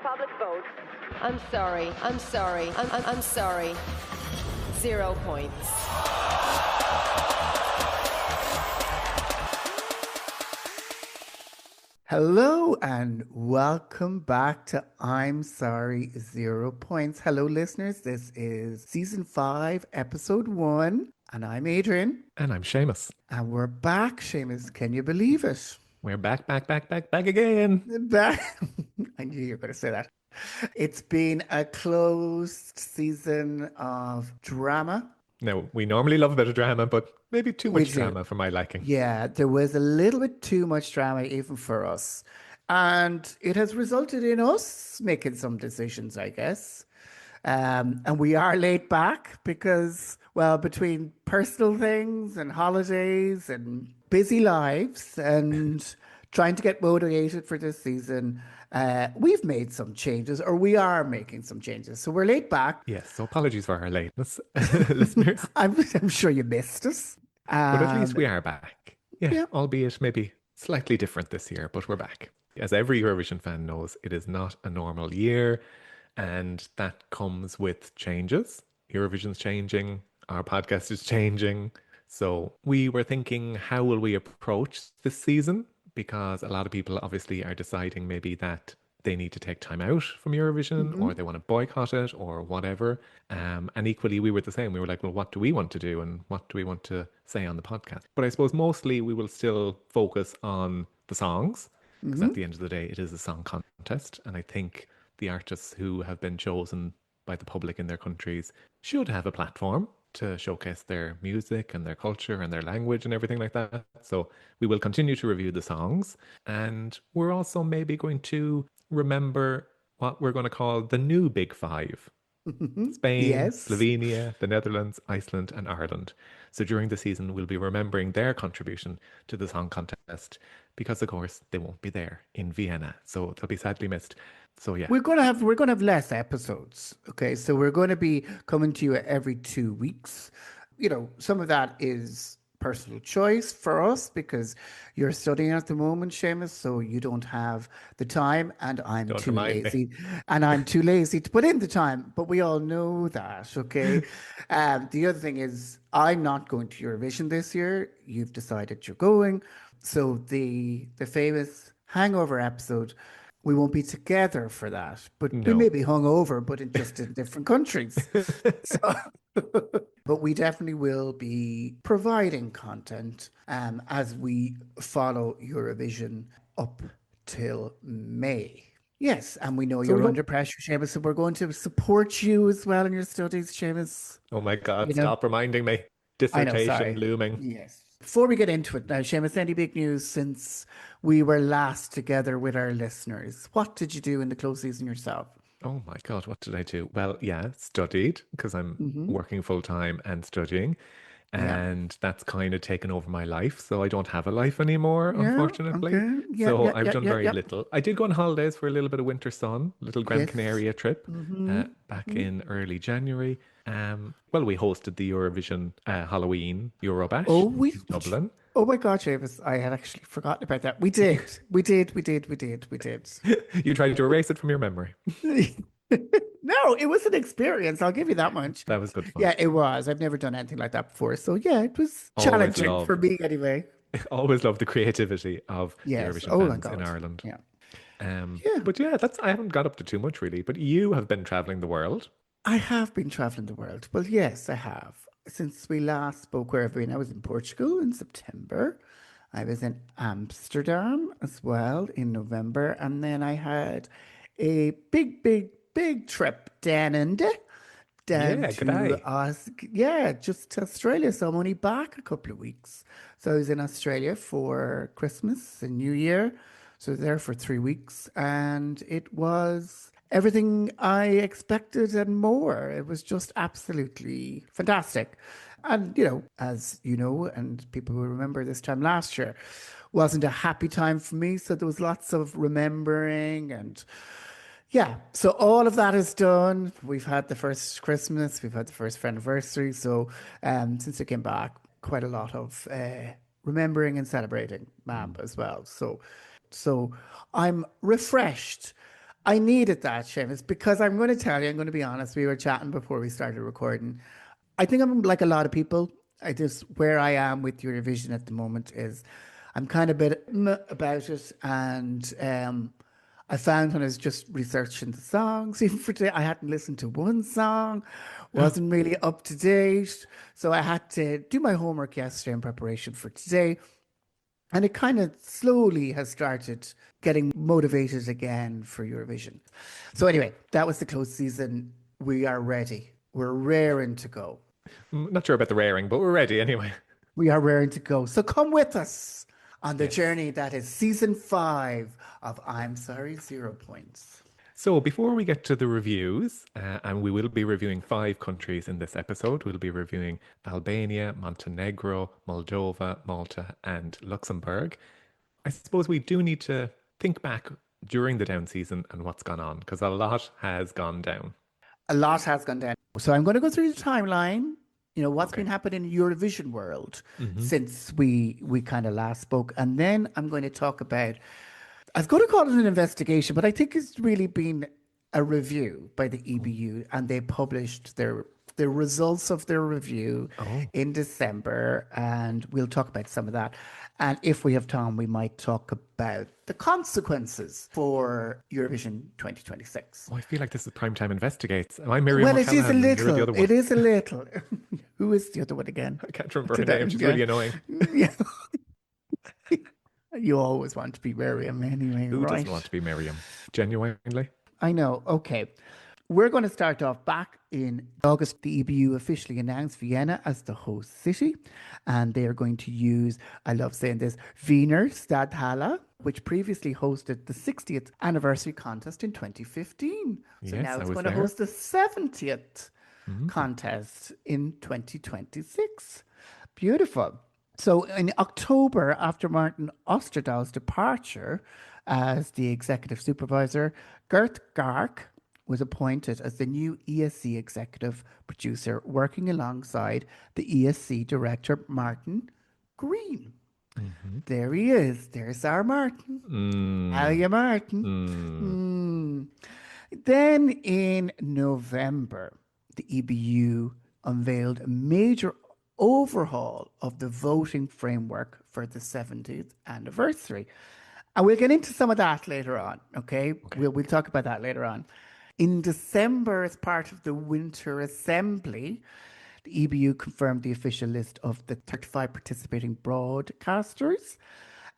public vote. I'm sorry. I'm sorry. 0 points. Hello and welcome back to I'm Sorry, 0 points. Hello, listeners. This is season 5, episode 1, and I'm Adrian. And I'm Seamus. And we're back, Seamus. Can you believe it? We're back again. Back. I knew you were going to say that. It's been a closed season of drama. Now, we normally love a bit of drama, but maybe too much drama for my liking. Yeah, there was a little bit too much drama even for us. And it has resulted in us making some decisions, I guess. And we are laid back because, well, between personal things and holidays and busy lives and trying to get motivated for this season, we've made some changes, or we are making some changes. So we're laid back. Yes, so apologies for our lateness, listeners. I'm sure you missed us. But at least we are back. Yeah, albeit maybe slightly different this year, but we're back. As every Eurovision fan knows, it is not a normal year, and that comes with changes. Eurovision's changing, our podcast is changing. So we were thinking, how will we approach this season? Because a lot of people obviously are deciding maybe that they need to take time out from Eurovision or they want to boycott it or whatever. And equally, we were the same. We were like, well, what do we want to do and what do we want to say on the podcast? But I suppose mostly we will still focus on the songs because at the end of the day, it is a song contest. And I think the artists who have been chosen by the public in their countries should have a platform to showcase their music and their culture and their language and everything like that. So we will continue to review the songs, and we're also maybe going to remember what we're going to call the new Big Five. Spain, Slovenia, the Netherlands, Iceland and Ireland. So during the season, we'll be remembering their contribution to the song contest because, of course, they won't be there in Vienna. So they'll be sadly missed. So yeah, we're gonna have less episodes. Okay, so we're going to be coming to you every 2 weeks. You know, some of that is personal choice for us because you're studying at the moment, Seamus, so you don't have the time, and I'm too lazy, and I'm too lazy to put in the time. But we all know that. Okay, the other thing is I'm not going to Eurovision this year. You've decided you're going, so the famous hangover episode. We won't be together for that, but we may be hungover, but in different countries. But we definitely will be providing content as we follow Eurovision up till May. Yes, and we know you're under pressure, Seamus, so we're going to support you as well in your studies, Seamus. Oh my God, stop reminding me. Dissertation looming. Yes. Before we get into it now, Seamus, any big news since we were last together with our listeners? What did you do in the close season yourself? Oh my God, what did I do? Well, yeah, studied because I'm working full time and studying. And that's kind of taken over my life. So I don't have a life anymore, unfortunately. Okay. So I've done very little. I did go on holidays for a little bit of winter sun, a little Gran Canaria trip back in early January. Well, we hosted the Eurovision Halloween Eurobash in Dublin. Oh my God, Seamus, I had actually forgotten about that. We did. You tried to erase it from your memory. No, it was an experience. I'll give you that much. That was good fun. Yeah, it was. I've never done anything like that before. So yeah, it was challenging for me anyway. Always love the creativity of Eurovision fans in Ireland. Yeah. But yeah, I haven't got up to too much really. But you have been traveling the world. I have been traveling the world. Well, yes, I have. Since we last spoke, where I've been, I was in Portugal in September. I was in Amsterdam as well in November. And then I had a big trip down just to Australia. So I'm only back a couple of weeks. So I was in Australia for Christmas and New Year. So there for 3 weeks, and it was everything I expected and more. It was just absolutely fantastic. And, you know, as you know, and people who remember this time last year, wasn't a happy time for me. So there was lots of remembering and so all of that is done. We've had the first Christmas, we've had the first anniversary. So since I came back, quite a lot of remembering and celebrating as well. So I'm refreshed. I needed that, Seamus, because I'm going to tell you, I'm going to be honest. We were chatting before we started recording. I think I'm like a lot of people. Where I am with Eurovision at the moment is I'm kind of a bit about it. And I found when I was just researching the songs, even for today, I hadn't listened to one song, wasn't really up to date. So I had to do my homework yesterday in preparation for today. And it kind of slowly has started getting motivated again for Eurovision. So anyway, that was the close season. We are ready. We're raring to go. Not sure about the raring, but we're ready anyway. We are raring to go. So come with us on the Yes. journey that is season 5 of I'm Sorry, 0 Points. So before we get to the reviews, and we will be reviewing 5 countries in this episode. We'll be reviewing Albania, Montenegro, Moldova, Malta, and Luxembourg. I suppose we do need to think back during the down season and what's gone on, because a lot has gone down. A lot has gone down. So I'm going to go through the timeline. You know, what's been happening in Eurovision world since we kind of last spoke. And then I'm going to talk about, I was going to call it an investigation, but I think it's really been a review by the EBU, and they published the results of their review in December, and we'll talk about some of that. And if we have time, we might talk about the consequences for Eurovision 2026. Oh, I feel like this is Primetime Investigates. Am I Miriam Well, it is a O'Callaghan? You're the little. other one. It is a little. Who is the other one again? I can't remember her name. She's really annoying. Yeah. You always want to be Miriam anyway, Who right? doesn't want to be Miriam? Genuinely? I know. Okay. We're going to start off back in August. The EBU officially announced Vienna as the host city, and they are going to use, I love saying this, Wiener Stadthalle, which previously hosted the 60th anniversary contest in 2015. So Yes, now I it's was going to there. host the 70th contest in 2026. Beautiful. So in October, after Martin Osterdahl's departure as the executive supervisor, Gert Gark was appointed as the new ESC executive producer, working alongside the ESC director, Martin Green. There he is. There's our Martin. How you, Martin? Then in November, the EBU unveiled a major overhaul of the voting framework for the 70th anniversary. And we'll get into some of that later on, okay? We'll talk about that later on. In December, as part of the Winter Assembly, the EBU confirmed the official list of the 35 participating broadcasters.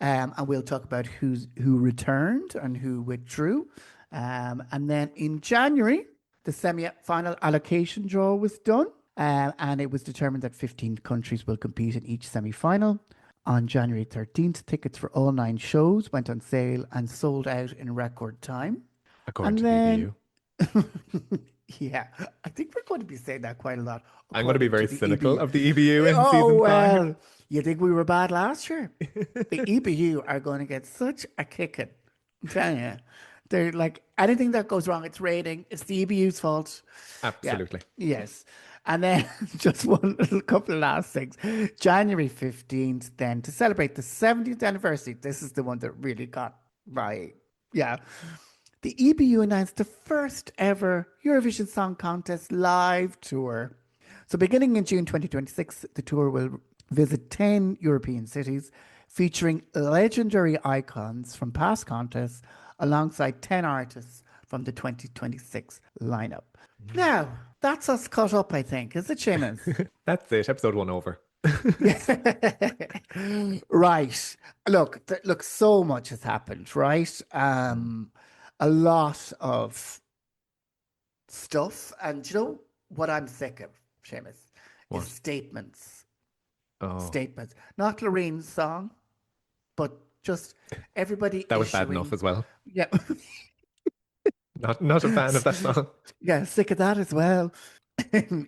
And we'll talk about who returned and who withdrew. And then in January, the semi-final allocation draw was done. And it was determined that 15 countries will compete in each semi-final. On January 13th, tickets for all 9 shows went on sale and sold out in record time. According to the EBU. Yeah, I think we're going to be saying that quite a lot. I'm going to be very cynical EBU. of the EBU in season 5. Well, you think we were bad last year? The EBU are going to get such a kicking. I'm telling you. They're like, anything that goes wrong, it's rating. It's the EBU's fault. Absolutely. Yeah. Yes. And then just a couple of last things. January 15th, then, to celebrate the 70th anniversary, this is the one that really got my, the EBU announced the first ever Eurovision Song Contest live tour. So beginning in June 2026, the tour will visit 10 European cities, featuring legendary icons from past contests alongside 10 artists from the 2026 lineup. Now, that's us caught up, I think. Is it, Seamus? That's it. Episode 1 over. Right. Look, so much has happened, right? A lot of stuff. And you know what I'm sick of, Seamus? What? Is statements. Oh. Statements. Not Lorene's song, but just everybody That was bad enough as well. Yeah. Not a fan of that song. Yeah, sick of that as well.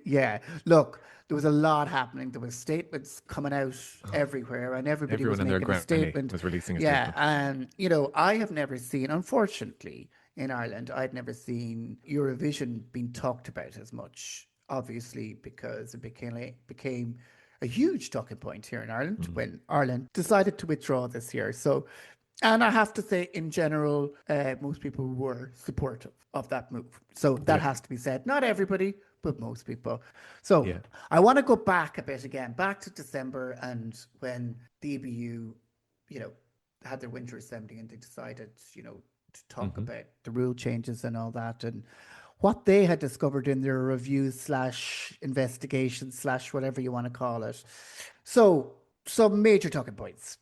Yeah. Look, there was a lot happening. There was statements coming out everywhere, and everybody Everyone was and their making a granny statement. was releasing a Yeah, statement. and you know, I have never seen, unfortunately, in Ireland, I'd never seen Eurovision being talked about as much. Obviously, because it became a huge talking point here in Ireland when Ireland decided to withdraw this year. So And I have to say, in general, most people were supportive of that move. So that has to be said. Not everybody, but most people. So I want to go back a bit again, back to December, and when the EBU, had their winter assembly and they decided, to talk about the rule changes and all that, and what they had discovered in their reviews / investigation / whatever you want to call it. So some major talking points.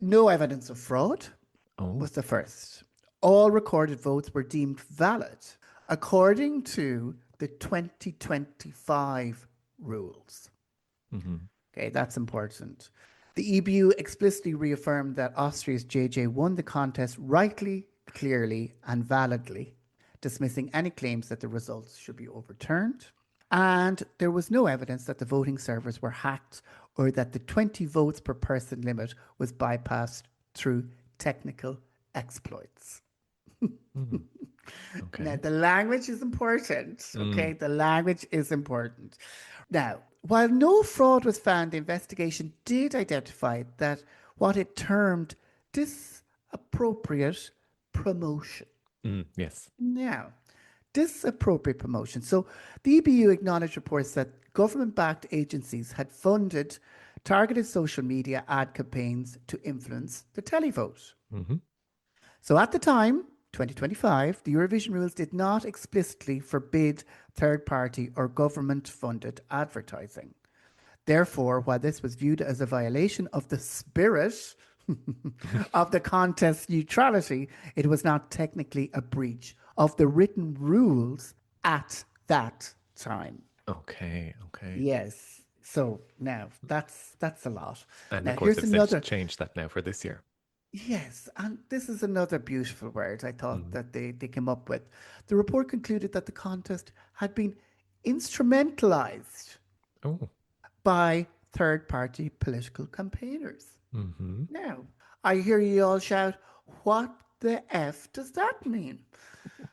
No evidence of fraud was the first. All recorded votes were deemed valid according to the 2025 rules. Okay, that's important. The EBU explicitly reaffirmed that Austria's JJ won the contest rightly, clearly, and validly, dismissing any claims that the results should be overturned. And there was no evidence that the voting servers were hacked or that the 20 votes per person limit was bypassed through technical exploits. Okay. Now, the language is important. Okay, the language is important. Now, while no fraud was found, the investigation did identify that what it termed disappropriate promotion. Yes. Now, disappropriate promotion. So the EBU acknowledged reports that government-backed agencies had funded targeted social media ad campaigns to influence the televote. So at the time, 2025, the Eurovision rules did not explicitly forbid third-party or government-funded advertising. Therefore, while this was viewed as a violation of the spirit of the contest neutrality, it was not technically a breach of the written rules at that time. Okay. Yes. So now that's a lot. And now, of course, here's they've changed that now for this year. Yes, and this is another beautiful word I thought that they came up with. The report concluded that the contest had been instrumentalized by third-party political campaigners. Now, I hear you all shout, what the F does that mean?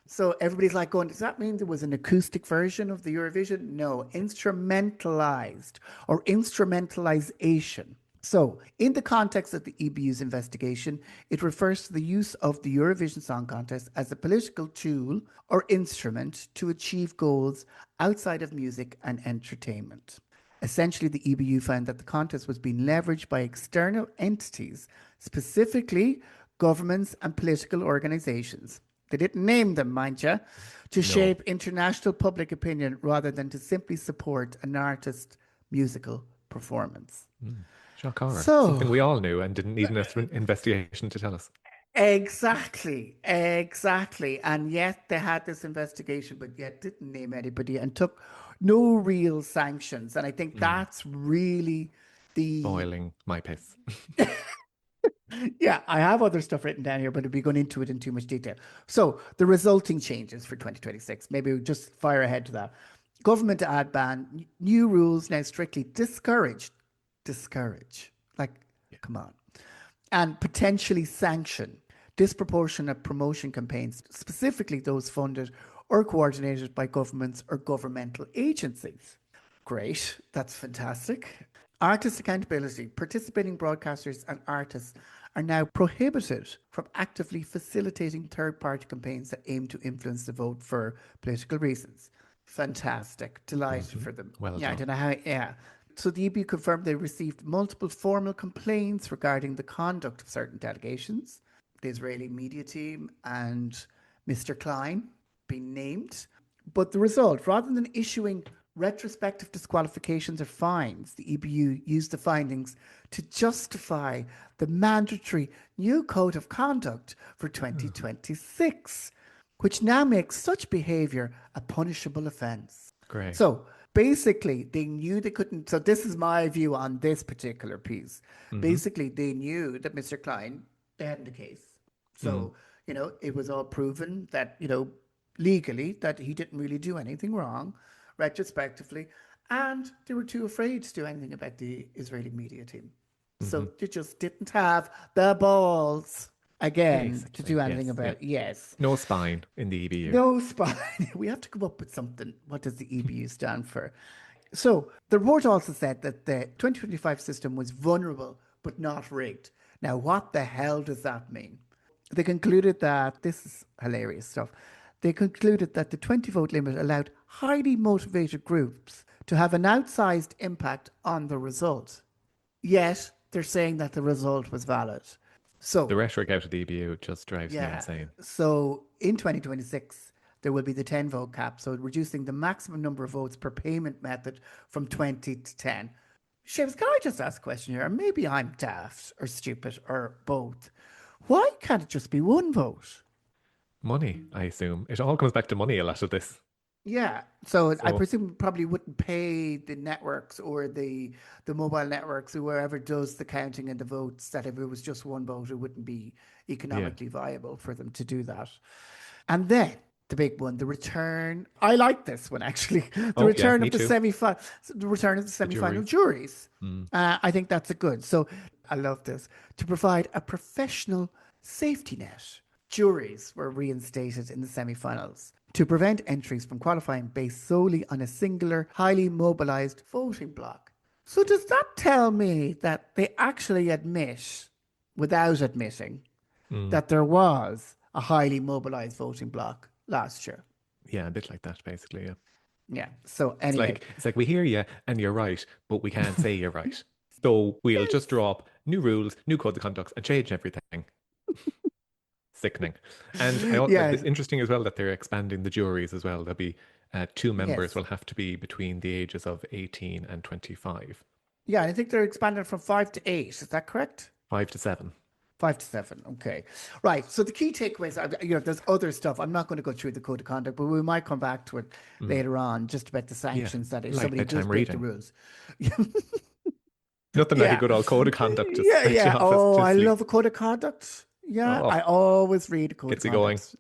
So everybody's like going, does that mean there was an acoustic version of the Eurovision? No, instrumentalized or instrumentalization. So, in the context of the EBU's investigation, it refers to the use of the Eurovision Song Contest as a political tool or instrument to achieve goals outside of music and entertainment. Essentially, the EBU found that the contest was being leveraged by external entities, specifically governments and political organizations. They didn't name them, mind you, to shape international public opinion rather than to simply support an artist's musical performance. Shock horror. So, something we all knew and didn't need an investigation to tell us. Exactly. And yet they had this investigation, but yet didn't name anybody and took no real sanctions. And I think that's really the... Boiling my piss. Yeah, I have other stuff written down here, but I'd be going into it in too much detail. So the resulting changes for 2026, maybe we'll just fire ahead to that. Government ad ban, new rules now strictly discourage, like, come on, and potentially sanction disproportionate promotion campaigns, specifically those funded or coordinated by governments or governmental agencies. Great, that's fantastic. Artist accountability. Participating broadcasters and artists are now prohibited from actively facilitating third-party campaigns that aim to influence the vote for political reasons. Fantastic. Delighted for them. Well yeah, done. I don't know how. Yeah. So the EBU confirmed they received multiple formal complaints regarding the conduct of certain delegations. The Israeli media team and Mr. Klein being named. But the result, rather than issuing retrospective disqualifications or fines, the EBU used the findings to justify the mandatory new code of conduct for 2026, which now makes such behaviour a punishable offence. Great. So basically, they knew they couldn't. So this is my view on this particular piece. Basically, they knew that Mr. Klein, they hadn't a case. So, it was all proven that, legally, that he didn't really do anything wrong, retrospectively. And they were too afraid to do anything about the Israeli media team. So they just didn't have the balls, again, Basically, to do anything yes, about it. Yes. No spine in the EBU. No spine. We have to come up with something. What does the EBU stand for? So the report also said that the 2025 system was vulnerable but not rigged. Now, what the hell does that mean? They concluded that, this is hilarious stuff, they concluded that the 20 vote limit allowed highly motivated groups to have an outsized impact on the result. Yet, they're saying that the result was valid. The So, rhetoric out of the EBU just drives me yeah. insane. So in 2026, there will be the 10 vote cap. So reducing the maximum number of votes per payment method from 20 to 10. Seamus, can I just ask a question here? And maybe I'm daft or stupid or both. Why can't it just be one vote? Money, I assume. It all comes back to money, a lot of this. Yeah. So I So, presume probably wouldn't pay the networks or the mobile networks, whoever does the counting and the votes, that if it was just one vote, it wouldn't be yeah. economically viable for them to do that. And then the big one, the return. I like this one actually. The Oh, yeah, return me of too. the return of the semi-final Juries. juries. Mm. I think that's a good. So I love this, to provide a professional safety net. Juries were reinstated in the semi-finals to prevent entries from qualifying based solely on a singular, highly mobilized voting block. So does that tell me that they actually admit, without admitting, Mm. that there was a highly mobilized voting bloc last year? Yeah, a bit like that, basically. Yeah. Yeah. So It's anyway, like we hear you and you're right, but we can't say you're right. So we'll just yes, draw up new rules, new code of conduct, and change everything. Sickening. And yeah, it's interesting as well that they're expanding the juries as well. There'll be two members yes, will have to be between the ages of 18 and 25, yeah. I think they're expanding from 5 to 8. Is that correct? 5 to 7. 5 to 7. Okay. Right. So the key takeaways, there's other stuff. I'm not going to go through the code of conduct, but we might come back to it Mm. later on, just about the Yeah, sanctions that if like somebody does bedtime break the reading. rules. Nothing like a Yeah. good old code of conduct to Yeah. set you Yeah. off Oh, to I sleep. love a code of conduct. Yeah. Oh, I always read a code of gets you going. conduct.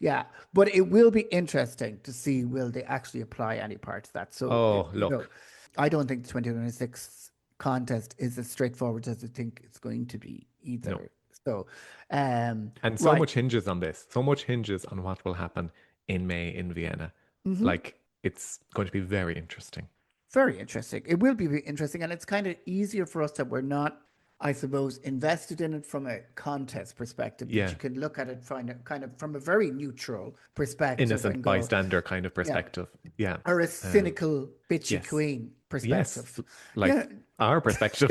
Yeah. But it will be interesting to see, will they actually apply any part of that. So, Oh, look. I don't think the 2026 contest is as straightforward as I think it's going to be No. either. So, And so right. much hinges on this. So much hinges on what will happen in May in Vienna. Like, it's going to be very interesting. Very interesting. It will be very interesting. And it's kind of easier for us that we're not, I suppose, invested in it from a contest perspective, that Yeah. you can look at it kind of from a very neutral perspective and Innocent go, bystander kind of yeah, perspective. Yeah. or a Um, cynical bitchy yes. queen Yes. perspective. Yeah. Like our perspective.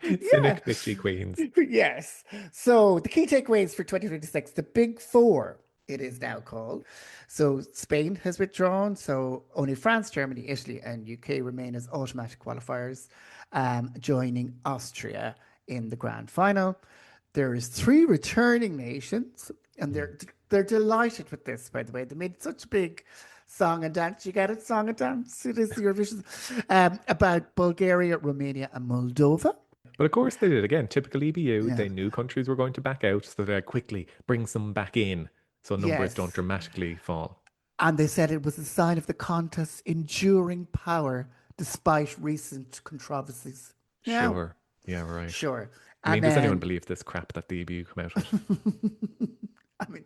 Yeah. Cynic bitchy queens. Yes. So the key takeaways for 2026, the big four, it is now called. So Spain has withdrawn. So only France, Germany, Italy, and UK remain as automatic qualifiers, joining Austria in the grand final. There is three returning nations, and Mm. they're delighted with this. By the way, they made such a big song and dance. You get it, song and dance. It is the Eurovision, about Bulgaria, Romania, and Moldova. But of course they did. Again, typical EBU. Yeah. They knew countries were going to back out, so they quickly brings them back in so numbers don't Yes. dramatically fall. And they said it was a sign of the contest's enduring power despite recent controversies. Yeah, Sure. Yeah, right. sure. I mean, And does anyone then, believe this crap that the EBU come out with? I mean,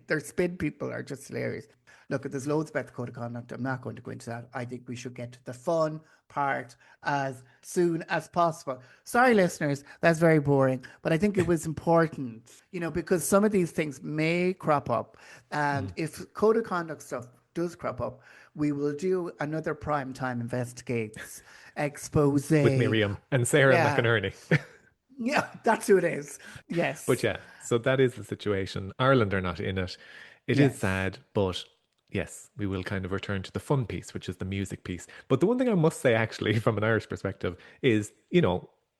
their spin people are just hilarious. Look, there's loads about the code of conduct. I'm not going to go into that. I think we should get to the fun part as soon as possible. Sorry, listeners, that's very boring, but I think it was important, because some of these things may crop up. And Mm. if code of conduct stuff does crop up, we will do another prime time investigates expose. With Miriam and Sarah Yeah, McInerney. yeah, that's who it is. But Yes, yeah, so that is the situation. Ireland are not in it. It is yes. sad, but yes, we will kind of return to the fun piece, which is the music piece. But the one thing I must say, actually, from an Irish perspective, is,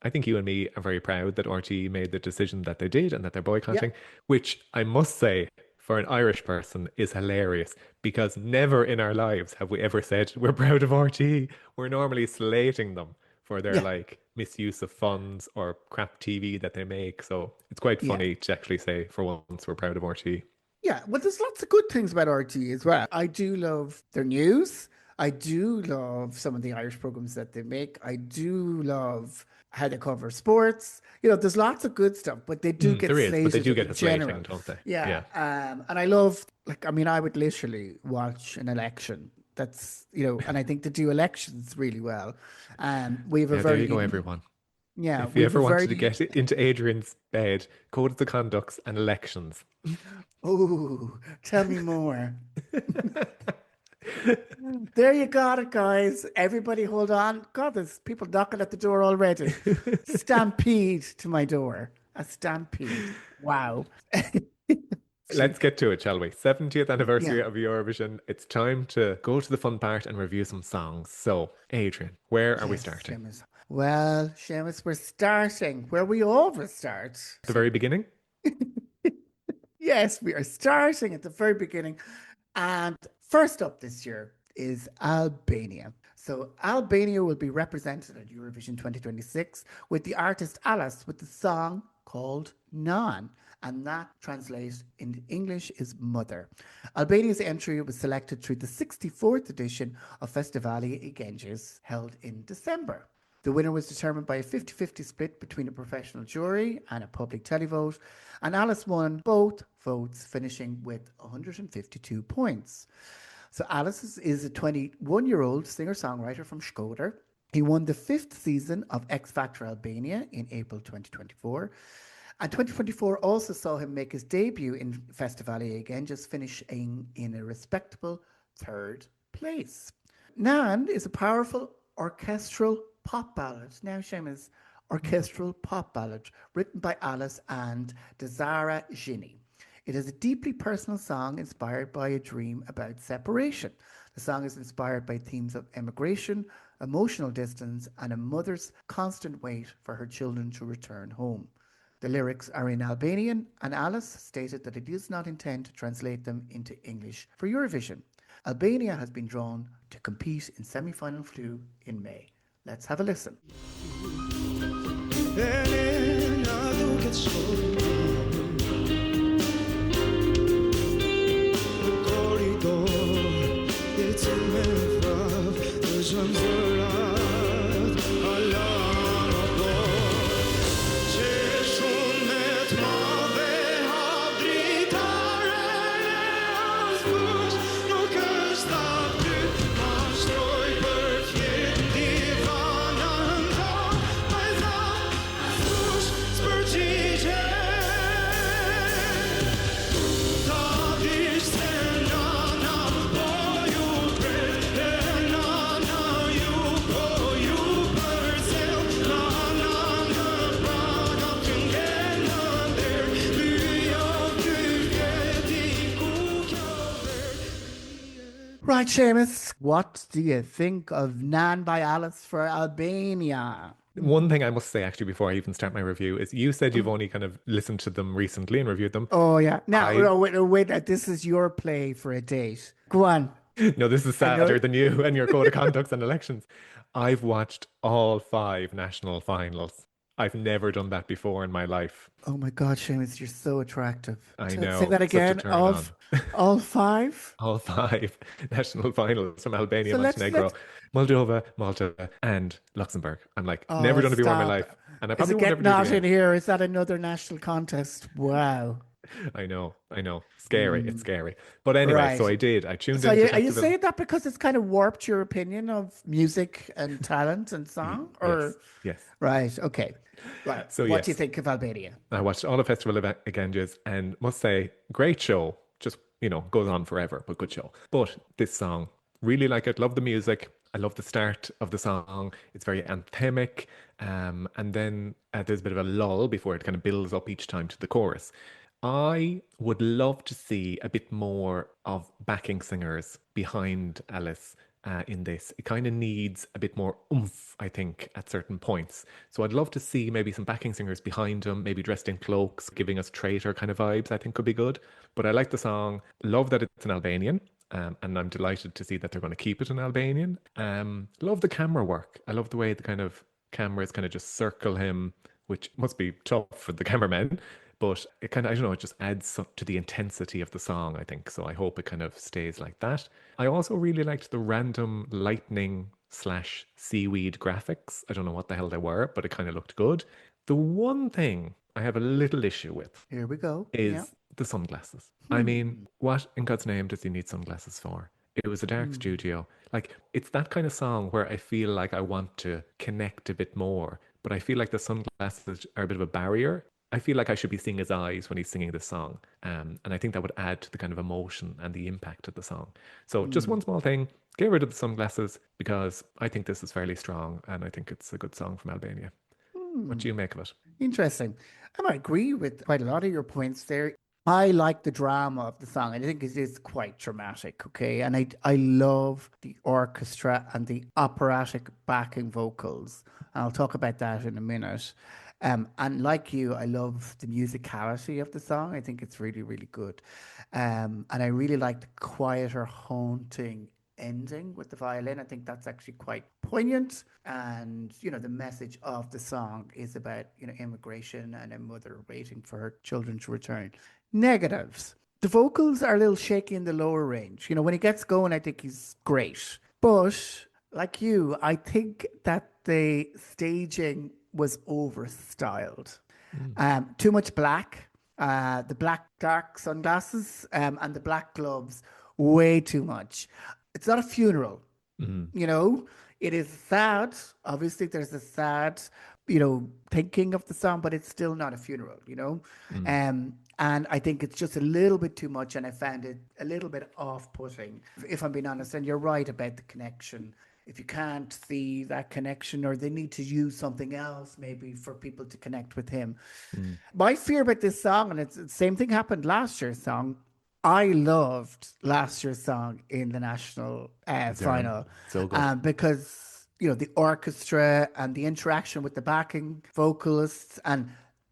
I think you and me are very proud that RTE made the decision that they did and that they're Yeah, boycotting, which I must say, for an Irish person, is hilarious because never in our lives have we ever said we're proud of RTE. We're normally slating them for their yeah, like misuse of funds or crap TV that they make. So it's quite yeah. funny to actually say for once we're proud of RTE. Yeah, well, there's lots of good things about RTE as well. I do love their news. I do love some of the Irish programs that they make. I do love how they cover sports. There's lots of good stuff, but they do get There is, but they slated do get in a general. slating, don't they? Yeah, Yeah. and I love, like, I mean, I would literally watch an election. That's, and I think they do elections really well. We have a Yeah, there you very go, everyone. Yeah, If you we've a ever wanted to very. get into Adrian's bed, codes of conducts and elections. Oh, tell me more. There you got it, guys. Everybody hold on. God, there's people knocking at the door already. Stampede to my door. A stampede. Wow. Let's get to it, shall we? 70th Yeah. anniversary of Eurovision. It's time to go to the fun part and review some songs. So, Adrian, where are we Yes, starting? Seamus. Well, Seamus, we're starting where we always start. The very beginning? Yes, we are starting at the very beginning. And first up this year is Albania. So Albania will be represented at Eurovision 2026 with the artist Alice with the song called Nan. And that translated into English is Mother. Albania's entry was selected through the 64th edition of Festivali i Ganges held in December. The winner was determined by a 50-50 split between a professional jury and a public televote, and Alice won both votes, finishing with 152 points. So Alice is a 21-year-old singer-songwriter from Shkodër. He won the 5th season of X Factor Albania in April 2024. And 2024 also saw him make his debut in Festivali again, just finishing in a respectable 3rd place. Nan is a powerful orchestral pop ballad. Now, Seamus, orchestral pop ballad written by Alice and Desara Ginny. It is a deeply personal song inspired by a dream about separation. The song is inspired by themes of emigration, emotional distance, and a mother's constant wait for her children to return home. The lyrics are in Albanian, and Alice stated that it does not intend to translate them into English for Eurovision. Albania has been drawn to compete in semi-final 2 in May. Let's have a listen. Right, Seamus, what do you think of Nan by Alice for Albania? One thing I must say, actually, before I even start my review, is you said you've only kind of listened to them recently and reviewed them. Oh, yeah. Now, I no, wait, this is your play for a date. Go on. No, this is sadder than you and your code of conducts and elections. I've watched all 5 national finals. I've never done that before in my life. Oh my God, Seamus, you're so attractive. I know. Say that such a again. turn on. All 5? All 5 national finals from Albania, So Montenegro, let's Moldova, Malta, and Luxembourg. I'm like, Oh, never done it before in my stop. life. And I Is probably it won't ever Get do it Not again. in here? Is that another national contest? Wow. I know. Scary. It's scary. But anyway, so Right. I did. I tuned So in to are chat you to them. saying that because it's kind of warped your opinion of music and talent and song? Or Yes. right, okay. Right. So What do you yes. think of Albania? I watched all the Festival of Ganges and must say, great show. Just, goes on forever, but good show. But this song, really like it. Love the music. I love the start of the song. It's very anthemic. And then there's a bit of a lull before it kind of builds up each time to the chorus. I would love to see a bit more of backing singers behind Alice in this. It kind of needs a bit more oomph, I think, at certain points. So I'd love to see maybe some backing singers behind him, maybe dressed in cloaks, giving us traitor kind of vibes, I think could be good. But I like the song. Love that it's in Albanian. And I'm delighted to see that they're going to keep it in Albanian. Love the camera work. I love the way the kind of cameras kind of just circle him, which must be tough for the cameramen. But it kind of, I don't know, it just adds to the intensity of the song, I think. So I hope it kind of stays like that. I also really liked the random lightning / seaweed graphics. I don't know what the hell they were, but it kind of looked good. The one thing I have a little issue with Here we go. is the sunglasses. I mean, what in God's name does he need sunglasses for? It was a dark studio. Like, it's that kind of song where I feel like I want to connect a bit more but I feel like the sunglasses are a bit of a barrier. I feel like I should be seeing his eyes when he's singing this song. And I think that would add to the kind of emotion and the impact of the song. So just one small thing, get rid of the sunglasses because I think this is fairly strong and I think it's a good song from Albania. What do you make of it? Interesting. I might agree with quite a lot of your points there. I like the drama of the song. I think it is quite dramatic, okay? And I love the orchestra and the operatic backing vocals. And I'll talk about that in a minute. And like you, I love the musicality of the song. I think it's really, really good. And I really like the quieter, haunting ending with the violin. I think that's actually quite poignant. And, the message of the song is about, immigration and a mother waiting for her children to return. Negatives. The vocals are a little shaky in the lower range. When he gets going, I think he's great. But like you, I think that the staging was overstyled. Too much black, the black dark sunglasses, and the black gloves, way too much. It's not a funeral, It is sad. Obviously, there's a sad, thinking of the song, but it's still not a funeral, And I think it's just a little bit too much, and I found it a little bit off-putting, if I'm being honest. And you're right about the connection. If you can't see that connection, or they need to use something else maybe for people to connect with him. My fear about this song, and it's the same thing happened last year's song. I loved last year's song in the national final. So good. Because, the orchestra and the interaction with the backing vocalists, and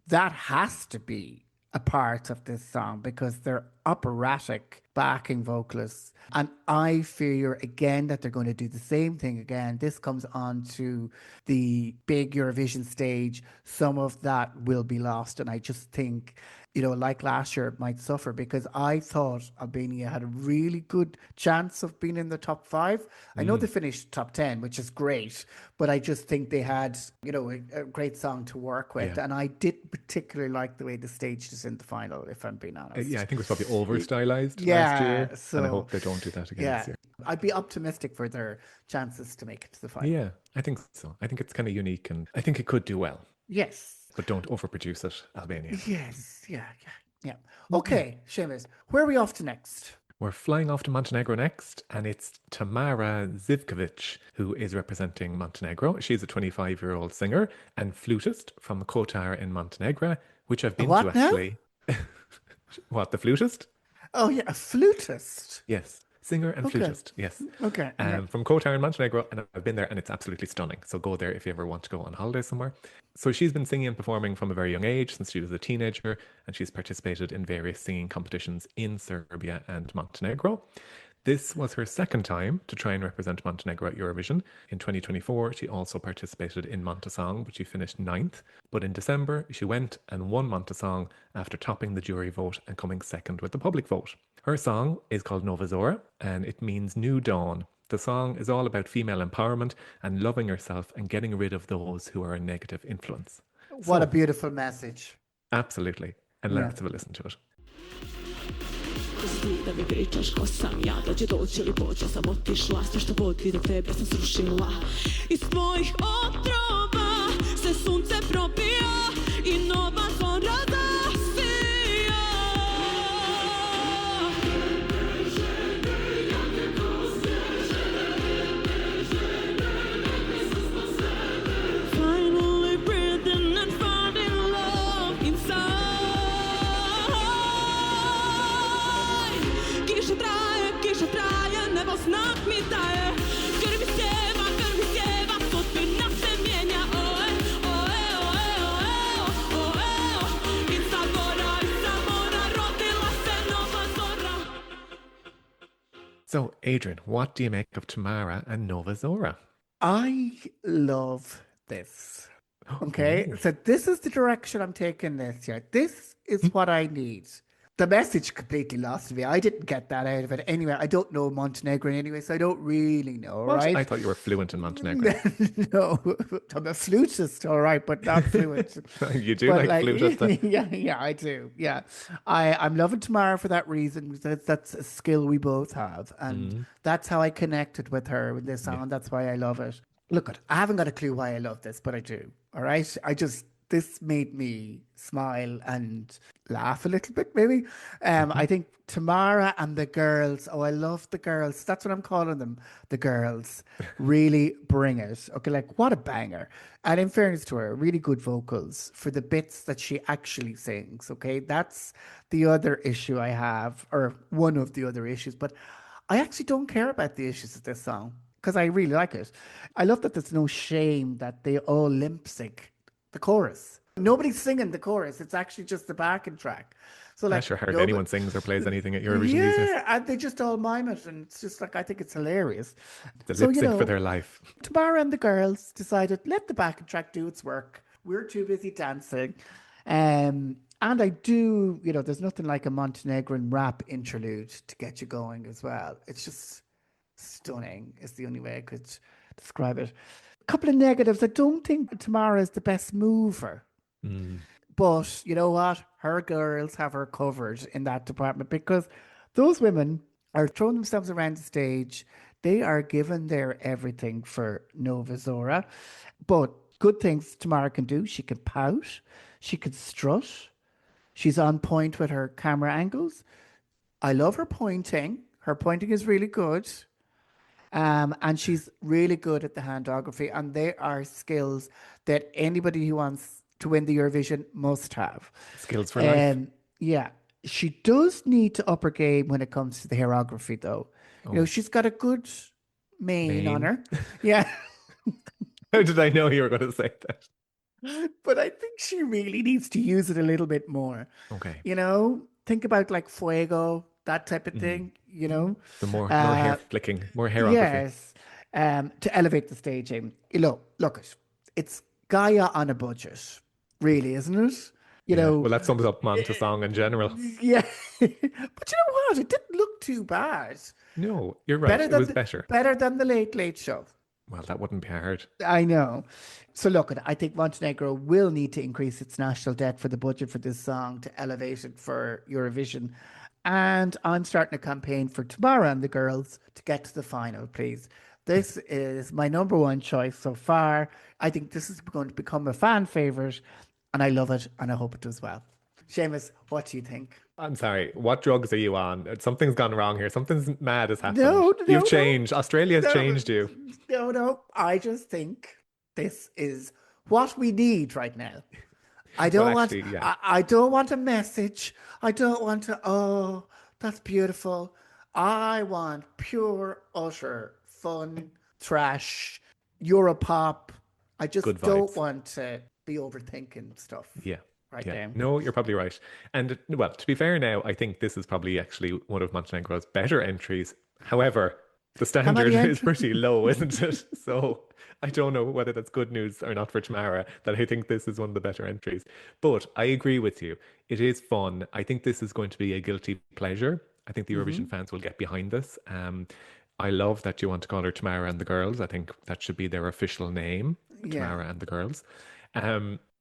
that has to be a part of this song because they're operatic backing vocalists. And I fear again that they're going to do the same thing again. This comes on to the big Eurovision stage. Some of that will be lost. And I just think, like last year, it might suffer because I thought Albania had a really good chance of being in the top 5. I know they finished top 10, which is great, but I just think they had, a great song to work with. Yeah. And I didn't particularly like the way they staged it in the final, if I'm being honest. Yeah, I think it was probably over-stylized last year. So, and I hope they don't do that again this year. I'd be optimistic for their chances to make it to the final. Yeah, I think so. I think it's kind of unique and I think it could do well. Yes. But don't overproduce it, Albania. Yes, yeah. Okay, Seamus, where are we off to next? We're flying off to Montenegro next, and it's Tamara Zivkovic, who is representing Montenegro. She's a 25-year-old singer and flutist from Kotar in Montenegro, which I've been to actually. What, the flutist? Oh, yeah, a flutist? Yes. Singer and flutist, yes. Okay. From Kotar in Montenegro, and I've been there and it's absolutely stunning. So go there if you ever want to go on holiday somewhere. So she's been singing and performing from a very young age since she was a teenager, and she's participated in various singing competitions in Serbia and Montenegro. This was her second time to try and represent Montenegro at Eurovision. In 2024, she also participated in Montesong, but she finished 9th. But in December, she went and won Montesong after topping the jury vote and coming second with the public vote. Her song is called Nova Zora, and it means new dawn. The song is all about female empowerment and loving yourself and getting rid of those who are a negative influence. What a beautiful message. Absolutely. And let's have a listen to it. Da mi pričaš ko sam ja, da će doći ili poći, ja sam otišla, sve što vodi do tebe sam srušila. Iz tvojih otrova se sunce probija i nova zora zasija. Finally breathing and finding love inside. Kiša traje, nebo znak mi daje. Krvi sjeva, sudbina se mijenja. Oe, oe, oe, oe, oe. Iza mora, rodila se nova zora. So, Adrian, what do you make of Tamara and Nova Zora? I love this. Okay, so this is the direction I'm taking this year. This is what I need. The message completely lost me. I didn't get that out of it. Anyway, I don't know Montenegrin anyway, so I don't really know, What? right? I thought you were fluent in Montenegro. No, I'm a flutist, all right, but not fluent. You do But like flutist then? yeah, I do. Yeah, I'm loving Tamara for that reason. That's a skill we both have, and that's how I connected with her with this song. That's why I love it. Look, I haven't got a clue why I love this, but I do. All right. This made me smile and laugh a little bit, maybe. I think Tamara and the girls, oh, I love the girls. That's what I'm calling them. The girls really bring it. Okay. Like, what a banger. And in fairness to her, really good vocals for the bits that she actually sings. Okay. That's the other issue I have, or one of the other issues. But I actually don't care about the issues of this song because I really like it. I love that there's no shame that they all limp sync the chorus. Nobody's singing the chorus. It's actually just the backing track. So I like, sure hardly no, anyone sings or plays anything at Eurovision these days. yeah, and they just all mime it, and it's just like I think it's hilarious. The So lip sync for their life. Tamara and the girls decided let the backing track do its work. We're too busy dancing, and I do, there's nothing like a Montenegrin rap interlude to get you going as well. It's just stunning is the only way I could describe it. A couple of negatives. I don't think Tamara is the best mover. But you know what? Her girls have her covered in that department because those women are throwing themselves around the stage. They are giving their everything for Nova Zora. But good things Tamara can do. She can pout. She can strut. She's on point with her camera angles. I love her pointing. Her pointing is really good. And she's really good at the handography. And they are skills that anybody who wants to win the Eurovision must have. Skills for life. Yeah. She does need to up her game when it comes to the hairography, though. She's got a good mane on her. Yeah. How did I know you were going to say that? But I think she really needs to use it a little bit more. Okay. Think about like Fuego, that type of thing, The more hair flicking, more hairography. Yes. To elevate the staging. Look, it's Gaia on a budget, really, isn't it? Well, that sums up Manta song in general. Yeah. But you know what? It didn't look too bad. No, you're right. It was better. Better than the Late Late Show. Well, that wouldn't be hard. I know. So look, I think Montenegro will need to increase its national debt for the budget for this song to elevate it for Eurovision. And I'm starting a campaign for Tamara and the girls to get to the final, please. This is my number one choice so far. I think this is going to become a fan favourite, and I love it, and I hope it does well. Seamus, what do you think? I'm sorry. What drugs are you on? Something's gone wrong here. Something's mad has happened. No, You've changed. Australia has changed you. No. I just think this is what we need right now. I don't I don't want a message. I don't want to, oh, that's beautiful. I want pure, utter fun, trash, Europop. I just don't want to be overthinking stuff. Yeah. Right now. No, you're probably right. And well, to be fair now, I think this is probably actually one of Montenegro's better entries. However, the standard is pretty low, isn't it? So I don't know whether that's good news or not for Tamara, that I think this is one of the better entries. But I agree with you. It is fun. I think this is going to be a guilty pleasure. I think the Eurovision fans will get behind this. I love that you want to call her Tamara and the Girls. I think that should be their official name, Tamara and the Girls.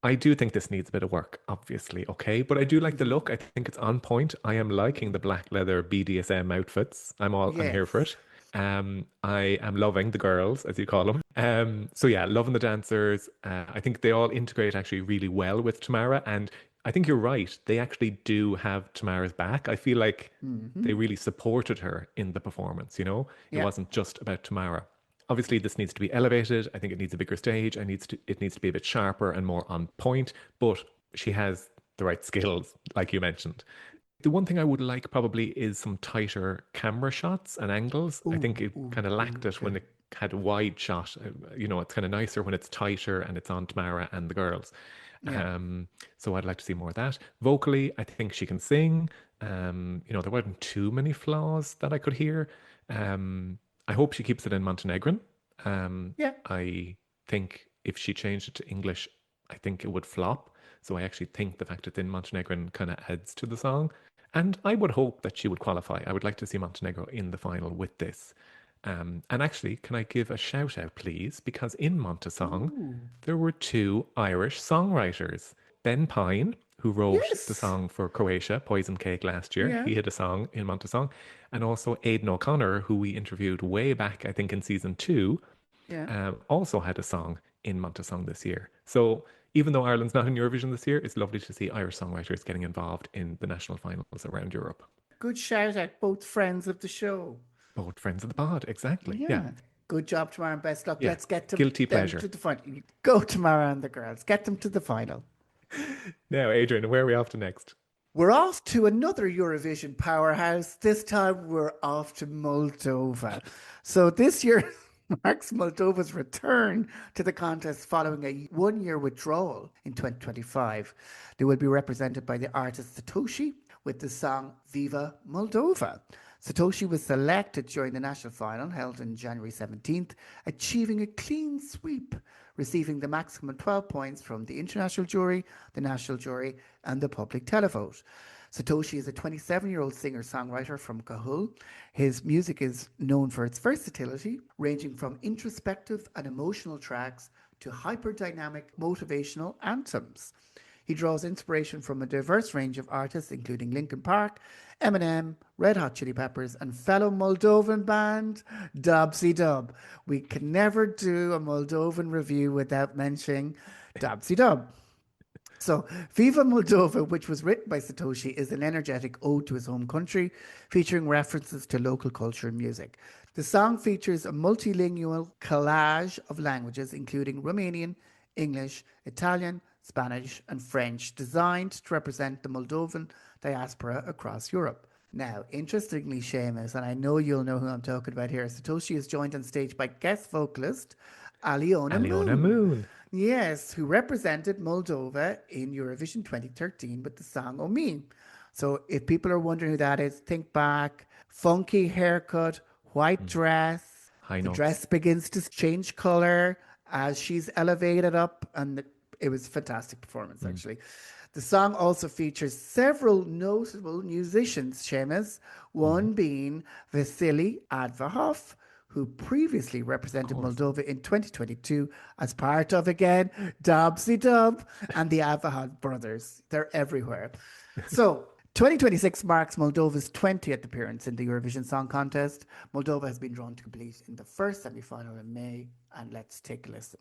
I do think this needs a bit of work, obviously, okay? But I do like the look. I think it's on point. I am liking the black leather BDSM outfits. I'm here for it. I am loving the girls, as you call them. So yeah, loving the dancers. I think they all integrate actually really well with Tamara. And I think you're right. They actually do have Tamara's back. I feel like they really supported her in the performance, It wasn't just about Tamara. Obviously, this needs to be elevated. I think it needs a bigger stage. It needs to be a bit sharper and more on point. But she has the right skills, like you mentioned. The one thing I would like probably is some tighter camera shots and angles. I think it kind of lacked it when it had a wide shot. It's kind of nicer when it's tighter and it's on Tamara and the girls. Yeah. So I'd like to see more of that. Vocally, I think she can sing. There weren't too many flaws that I could hear. I hope she keeps it in Montenegrin. I think if she changed it to English, I think it would flop. So I actually think the fact it's in Montenegrin kind of adds to the song. And I would hope that she would qualify. I would like to see Montenegro in the final with this. And actually, can I give a shout out, please? Because in Montesong, there were two Irish songwriters. Ben Pine, who wrote the song for Croatia, Poison Cake, last year. Yeah. He had a song in Montesong. And also Aidan O'Connor, who we interviewed way back, I think in season 2. also had a song in Montesong this year. So even though Ireland's not in Eurovision this year, it's lovely to see Irish songwriters getting involved in the national finals around Europe. Good shout out, both friends of the show. Both friends of the pod, exactly. Yeah. Good job tomorrow and best luck. Yeah. Let's get Guilty them pleasure. to the final. Go tomorrow and the girls. Get them to the final. Now, Adrian, where are we off to next? We're off to another Eurovision powerhouse. This time we're off to Moldova. So this year marks Moldova's return to the contest following a one-year withdrawal in 2025. They will be represented by the artist Satoshi with the song Viva Moldova. Satoshi was selected during the national final held on January 17th, achieving a clean sweep, receiving the maximum 12 points from the international jury, the national jury, and the public televote. Satoshi is a 27-year-old singer-songwriter from Cahul. His music is known for its versatility, ranging from introspective and emotional tracks to hyper-dynamic motivational anthems. He draws inspiration from a diverse range of artists, including Linkin Park, Eminem, Red Hot Chili Peppers, and fellow Moldovan band Dobsy Dub. We can never do a Moldovan review without mentioning Dobsy Dub. So, Viva Moldova, which was written by Satoshi, is an energetic ode to his home country, featuring references to local culture and music. The song features a multilingual collage of languages, including Romanian, English, Italian, Spanish, and French, designed to represent the Moldovan diaspora across Europe. Now, interestingly, Seamus, and I know you'll know who I'm talking about here, Satoshi is joined on stage by guest vocalist Aliona Moon. Yes, who represented Moldova in Eurovision 2013 with the song O Me. So if people are wondering who that is, think back, funky haircut, white dress, High the notes. dress begins to change colour as she's elevated up, and it was a fantastic performance, actually. The song also features several notable musicians, Seamus, one being Vasily Advahov, who previously represented Moldova in 2022 as part of, again, Dobsy Dub and the Advahov brothers. They're everywhere. So 2026 marks Moldova's 20th appearance in the Eurovision Song Contest. Moldova has been drawn to complete in the first semi-final in May, and let's take a listen.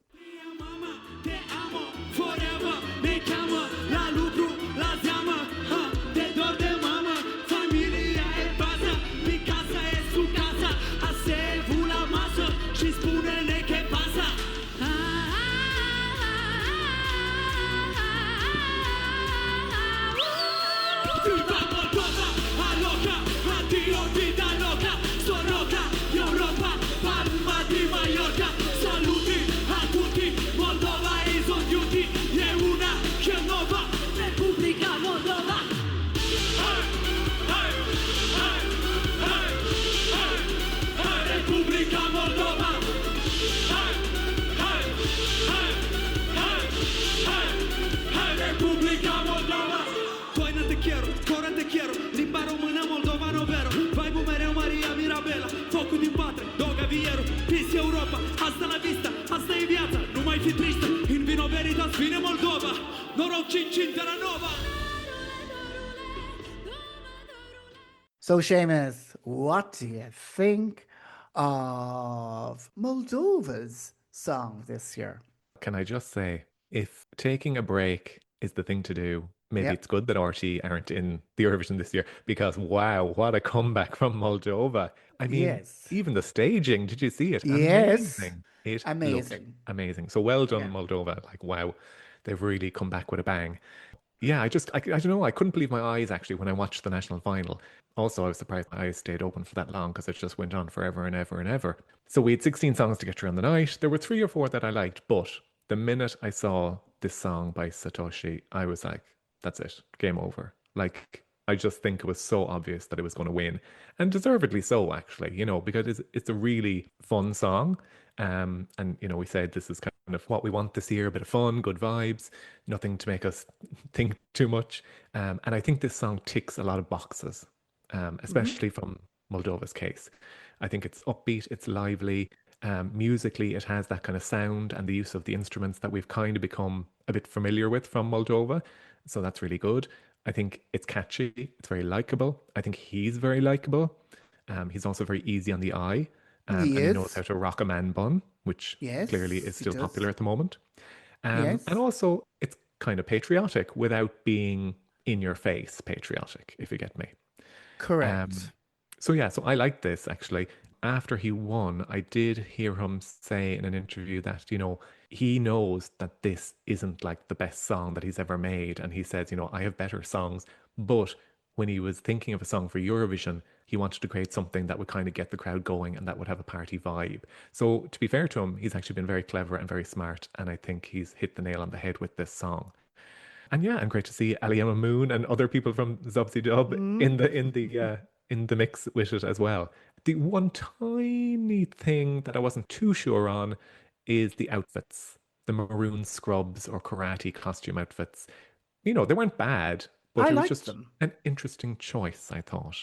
So, Seamus, what do you think of Moldova's song this year? Can I just say, if taking a break is the thing to do, maybe it's good that RT aren't in the Eurovision this year, because wow, what a comeback from Moldova. I mean, even the staging, did you see it? Yes. Amazing. It amazing. looked amazing. So well done, Moldova. Like, wow, they've really come back with a bang. Yeah, I don't know. I couldn't believe my eyes actually when I watched the national final. Also, I was surprised my eyes stayed open for that long because it just went on forever and ever and ever. So we had 16 songs to get through on the night. There were 3 or 4 that I liked, but the minute I saw this song by Satoshi, I was like, that's it, game over. Like, I just think it was so obvious that it was going to win, and deservedly so, actually, you know, because it's a really fun song. And, you know, we said this is kind of what we want this year, a bit of fun, good vibes, nothing to make us think too much. And I think this song ticks a lot of boxes, especially from Moldova's case. I think it's upbeat, it's lively. Musically, it has that kind of sound and the use of the instruments that we've kind of become a bit familiar with from Moldova. So that's really good. I think it's catchy. It's very likable. I think he's very likable. He's also very easy on the eye. He And he knows is. how to rock a man bun, which clearly is Yes, he still does. popular at the moment. And Yes, also, it's kind of patriotic without being in your face patriotic, if you get me. Um, correct. so yeah, so I like this actually. After he won, I did hear him say in an interview that, he knows that this isn't like the best song that he's ever made. And he says, I have better songs. But when he was thinking of a song for Eurovision, he wanted to create something that would kind of get the crowd going and that would have a party vibe. So to be fair to him, he's actually been very clever and very smart. And I think he's hit the nail on the head with this song. And yeah, and great to see Aliema Moon and other people from Zubsy Dub in the mix with it as well. The one tiny thing that I wasn't too sure on is the outfits, the maroon scrubs or karate costume outfits. They weren't bad, but I it was like just them. an interesting choice, I thought.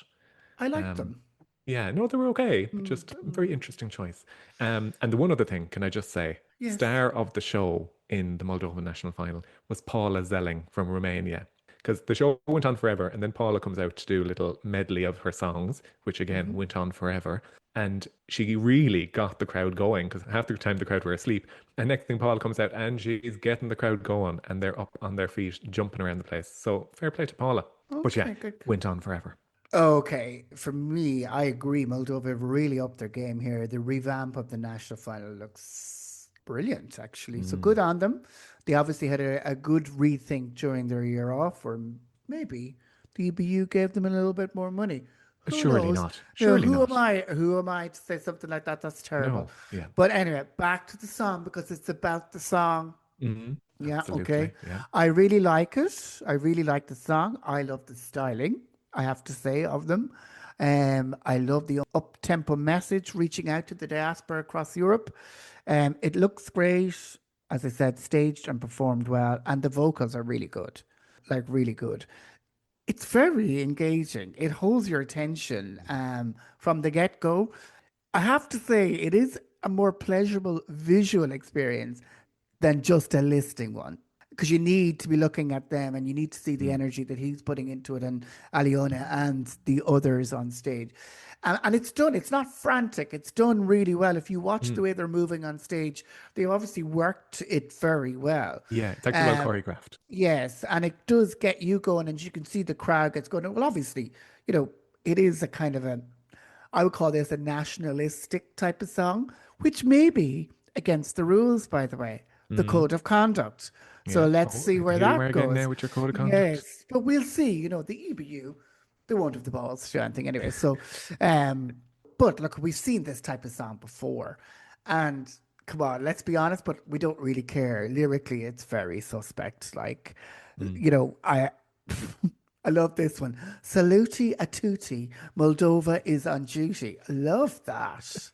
I like Um, them. yeah, no, they were okay, but Mm, just a very mm. interesting choice. And the one other thing, can I just say, Yes. star of the show in the Moldovan national final was Paula Zelling from Romania. Because the show went on forever, and then Paula comes out to do a little medley of her songs, which again Hmm. went on forever. And she really got the crowd going because half the time the crowd were asleep. And next thing, Paula comes out and she's getting the crowd going, and they're up on their feet, jumping around the place. So fair play to Paula. But yeah, Okay, good, good. went on forever. Okay, for me, I agree. Moldova have really upped their game here. The revamp of the national final looks brilliant, actually. So Mm. good on them. They obviously had a good rethink during their year off, or maybe the EBU gave them a little bit more money. Who Surely knows? not. Surely Who am not. I? Who am I to say something like that? That's terrible. No. Yeah. But anyway, back to the song because it's about the song. Yeah, okay. Absolutely. Yeah. I really like it. I really like the song. I love the styling, I have to say, of them. I love the up-tempo message reaching out to the diaspora across Europe. It looks great, as I said, staged and performed well, and the vocals are really good, like really good. It's very engaging. It holds your attention from the get-go. I have to say, it is a more pleasurable visual experience than just a listing one. Because you need to be looking at them and you need to see the Mm. energy that he's putting into it and Aliona and the others on stage. And it's done, it's not frantic, it's done really well. If you watch the Mm. way they're moving on stage, they've obviously worked it very well. Yeah. It's actually well Um, choreographed. yes, and it does get you going, and you can see the crowd gets going. Well, obviously, you know, it is a kind of a, I would call this a nationalistic type of song, which may be against the rules, by the way, the Mm. code of conduct. So Yeah. let's Oh, see where here you are that again goes. now with your code of conduct. Yes, but we'll see. You know, the EBU, they won't have the balls to do anything anyway. So, um, but look, we've seen this type of song before, and come on, let's be honest. But we don't really care lyrically. It's very suspect. Like, Mm. you know, I. I love this one. Saluti a tutti. Moldova is on duty. Love that.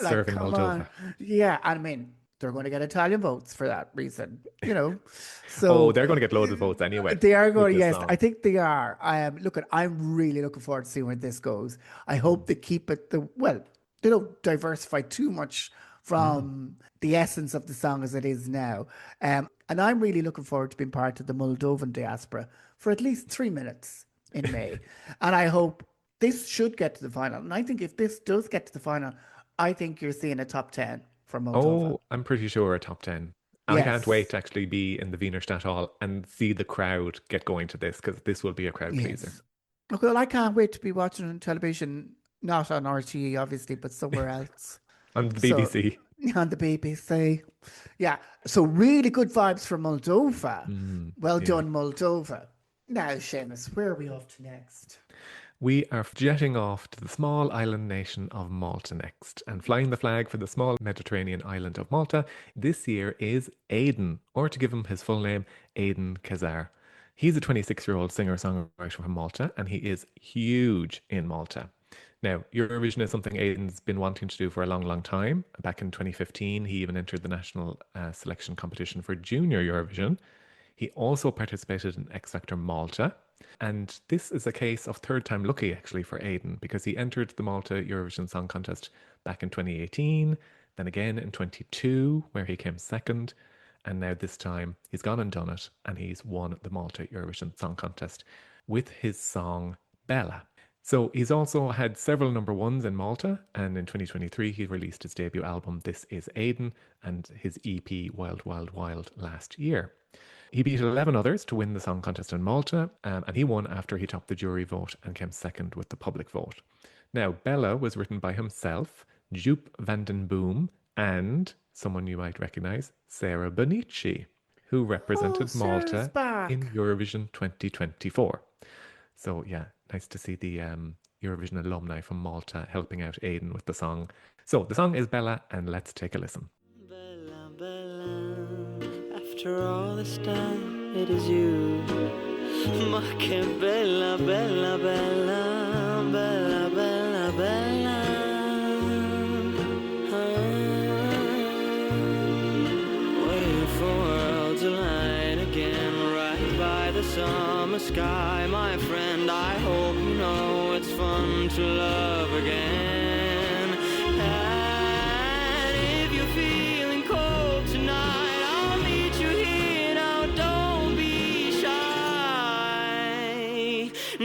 Like, Serving come on. Moldova. Yeah, I mean, they're going to get Italian votes for that reason, you know. Oh, So they're going to get loads of votes anyway they are with going, this yes, I song. think they are. Look, I'm really looking forward to seeing where this goes. I hope Mm. they keep it well, they don't diversify too much Mm. from the essence of the song as it is now. And I'm really looking forward to being part of the Moldovan diaspora for at least 3 minutes in May. And I hope this should get to the final. And I think if this does get to the final, I think you're seeing a top 10 for Moldova. Oh, I'm pretty sure a top 10. And I can't wait Yes. to actually be in the Wiener Stadthalle and see the crowd get going to this because this will be a crowd pleaser. Yes. Okay, well, I can't wait to be watching on television, not on RTE, obviously, but somewhere else. On the So, BBC. on the BBC. Yeah. So, really good vibes from Moldova. Mm. Well Yeah. done, Moldova. Now, Seamus, where are we off to next? We are jetting off to the small island nation of Malta next and flying the flag for the small Mediterranean island of Malta this year is Aidan, or to give him his full name, Aidan Kazar. He's a 26-year-old singer-songwriter from Malta and he is huge in Malta. Now, Eurovision is something Aidan's been wanting to do for a long, long time. Back in 2015, he even entered the national selection competition for Junior Eurovision. He also participated in X Factor Malta. And this is a case of third time lucky, actually, for Aidan, because he entered the Malta Eurovision Song Contest back in 2018, then again in 22, where he came second. And now this time he's gone and done it, and he's won the Malta Eurovision Song Contest with his song Bella. So he's also had several number ones in Malta, and in 2023 he released his debut album This Is Aidan and his EP Wild Wild Wild last year. He beat 11 others to win the song contest in Malta, and he won after he topped the jury vote and came second with the public vote. Now, Bella was written by himself, Joop van den Boom, and someone you might recognise, Sarah Bonici, who represented Sarah's Malta in back. Eurovision 2024. So, yeah, nice to see the Eurovision alumni from Malta helping out Aidan with the song. So, the song is Bella, and let's take a listen. Bella, Bella, after all this time, it is you. Ma che bella, bella, bella, bella, bella, bella. Waiting for world to light again, right by the summer sky, my friend. I hope you know it's fun to love again. And if you're feeling cold tonight, I'll meet you here. Now don't be shy.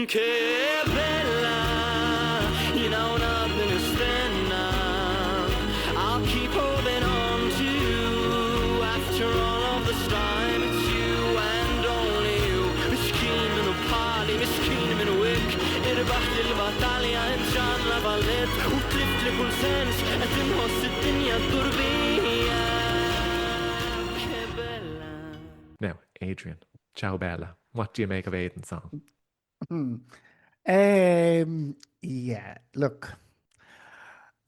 Che bella, you know nothing is fair enough. I'll keep holding on to you. After all of this time, it's you and only you. Miskin in a party, miskin in a wick. اربح للبطالية انشان لفالت وتلف لكل سنس اتنهص الدنيا تدور بيا. Now, Adrian, ciao Bella. What do you make of Aidan's song? Yeah, look,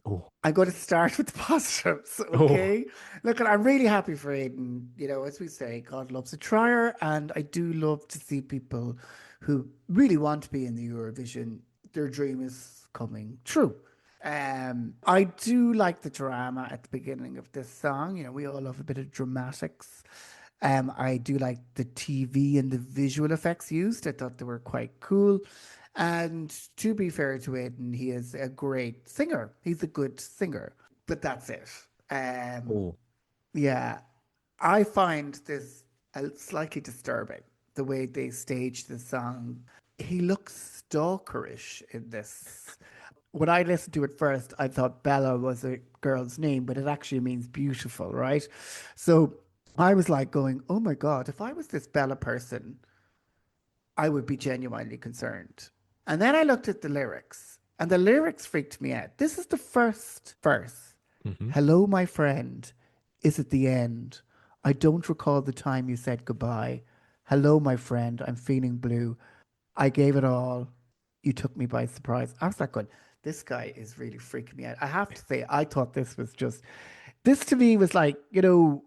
Oh, I'm going to start with the positives, oh, okay? Look, I'm really happy for Aidan. You know, as we say, God loves a trier, and I do love to see people who really want to be in the Eurovision. Their dream is coming true. I do like the drama at the beginning of this song. You know, we all love a bit of dramatics. I do like the TV and the visual effects used. I thought they were quite cool. And to be fair to Aidan, he is a great singer. He's a good singer, but that's it. oh. Yeah, I find this slightly disturbing, the way they staged the song. He looks stalkerish in this. When I listened to it first, I thought Bella was a girl's name, but it actually means beautiful, right? So I was like going, oh my God, if I was this Bella person, I would be genuinely concerned. And then I looked at the lyrics, and the lyrics freaked me out. This is the first verse. Mm-hmm. Hello, my friend. Is it the end? I don't recall the time you said goodbye. Hello, my friend. I'm feeling blue. I gave it all. You took me by surprise. I was like, going, this guy is really freaking me out. I have to say, I thought this was just, this to me was like, you know,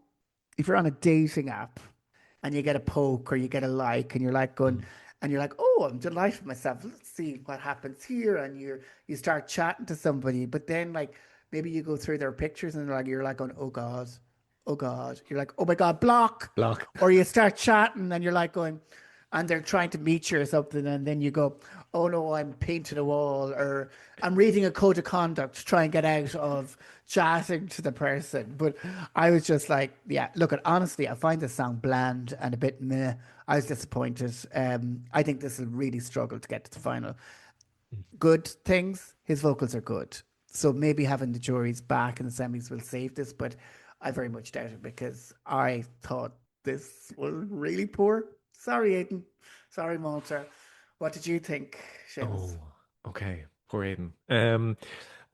if you're on a dating app and you get a poke or you get a like and you're like going, and you're like, oh, I'm delighted with myself. Let's see what happens here. And you start chatting to somebody, but then like maybe you go through their pictures and you're like going, oh God, oh God. You're like, oh my God, block. Block. Or you start chatting and you're like going, and they're trying to meet you or something, and then you go, oh no, I'm painting a wall, or I'm reading a code of conduct to try and get out of chatting to the person. But I was just like, yeah, look, honestly, I find this song bland and a bit meh. I was disappointed. I think this will really struggle to get to the final. Good things, his vocals are good. So maybe having the juries back in the semis will save this, but I very much doubt it because I thought this was really poor. Sorry, Aidan. Sorry, Malta. What did you think, Seamus? Oh, okay. Poor Aidan.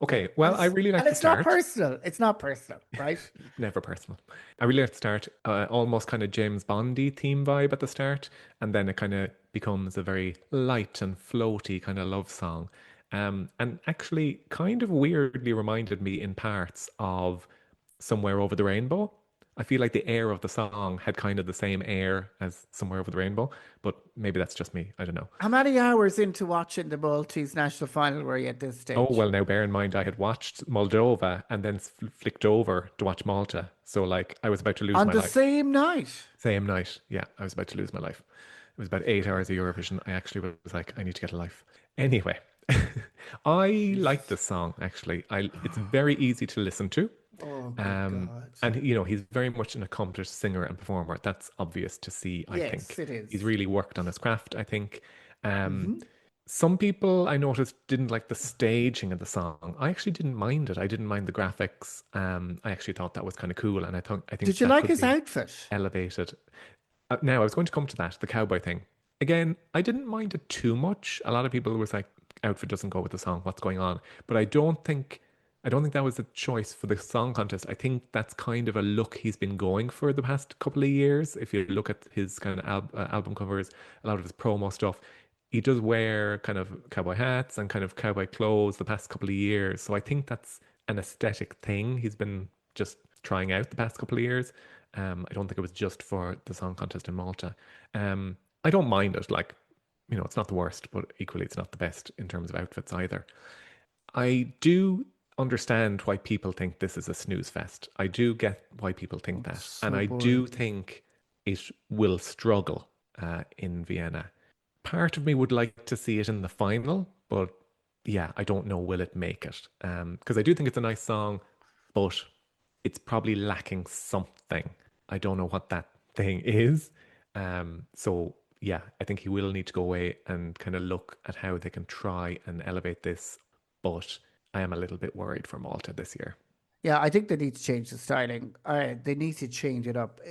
Okay, well, I really like And the it's not start. personal. It's not personal, right? Never personal. I really like the start. Almost kind of James Bondy theme vibe at the start, and then it kind of becomes a very light and floaty kind of love song. And actually, kind of weirdly reminded me in parts of Somewhere Over the Rainbow. I feel like the air of the song had kind of the same air as Somewhere Over the Rainbow, but maybe that's just me. I don't know. How many hours into watching the Maltese national final were you at this stage? Oh, well, now bear in mind, I had watched Moldova and then flicked over to watch Malta. So, like, I was about to lose On my the life. same night. Same night. Yeah, I was about to lose my life. It was about 8 hours of Eurovision. I actually was like, I need to get a life. Anyway, I like this song, actually. It's very easy to listen to. Oh, good God. And you know, he's very much an accomplished singer and performer. That's obvious to see, I Yes, think. it is. He's really worked on his craft, I think. Some people I noticed didn't like the staging of the song. I actually didn't mind it. I didn't mind the graphics. I actually thought that was kind of cool, and I think Did you that like could his be outfit? elevated. Now I was going to come to that, the cowboy thing. Again, I didn't mind it too much. A lot of people was like, outfit doesn't go with the song. What's going on? But I don't think that was a choice for the song contest. I think that's kind of a look he's been going for the past couple of years. If you look at his kind of album covers, a lot of his promo stuff, he does wear kind of cowboy hats and kind of cowboy clothes the past couple of years. So I think that's an aesthetic thing he's been just trying out the past couple of years. I don't think it was just for the song contest in Malta. I don't mind it. Like, it's not the worst, but equally it's not the best in terms of outfits either. I do understand why people think this is a snooze fest. I do get why people think that. So And I boring. do think it will struggle in Vienna. Part of me would like to see it in the final, but yeah, I don't know, will it make it? Because I do think it's a nice song, but it's probably lacking something. I don't know what that thing is. So yeah, I think he will need to go away and kind of look at how they can try and elevate this. But I am a little bit worried for Malta this year. Yeah, I think they need to change the styling. They need to change it up.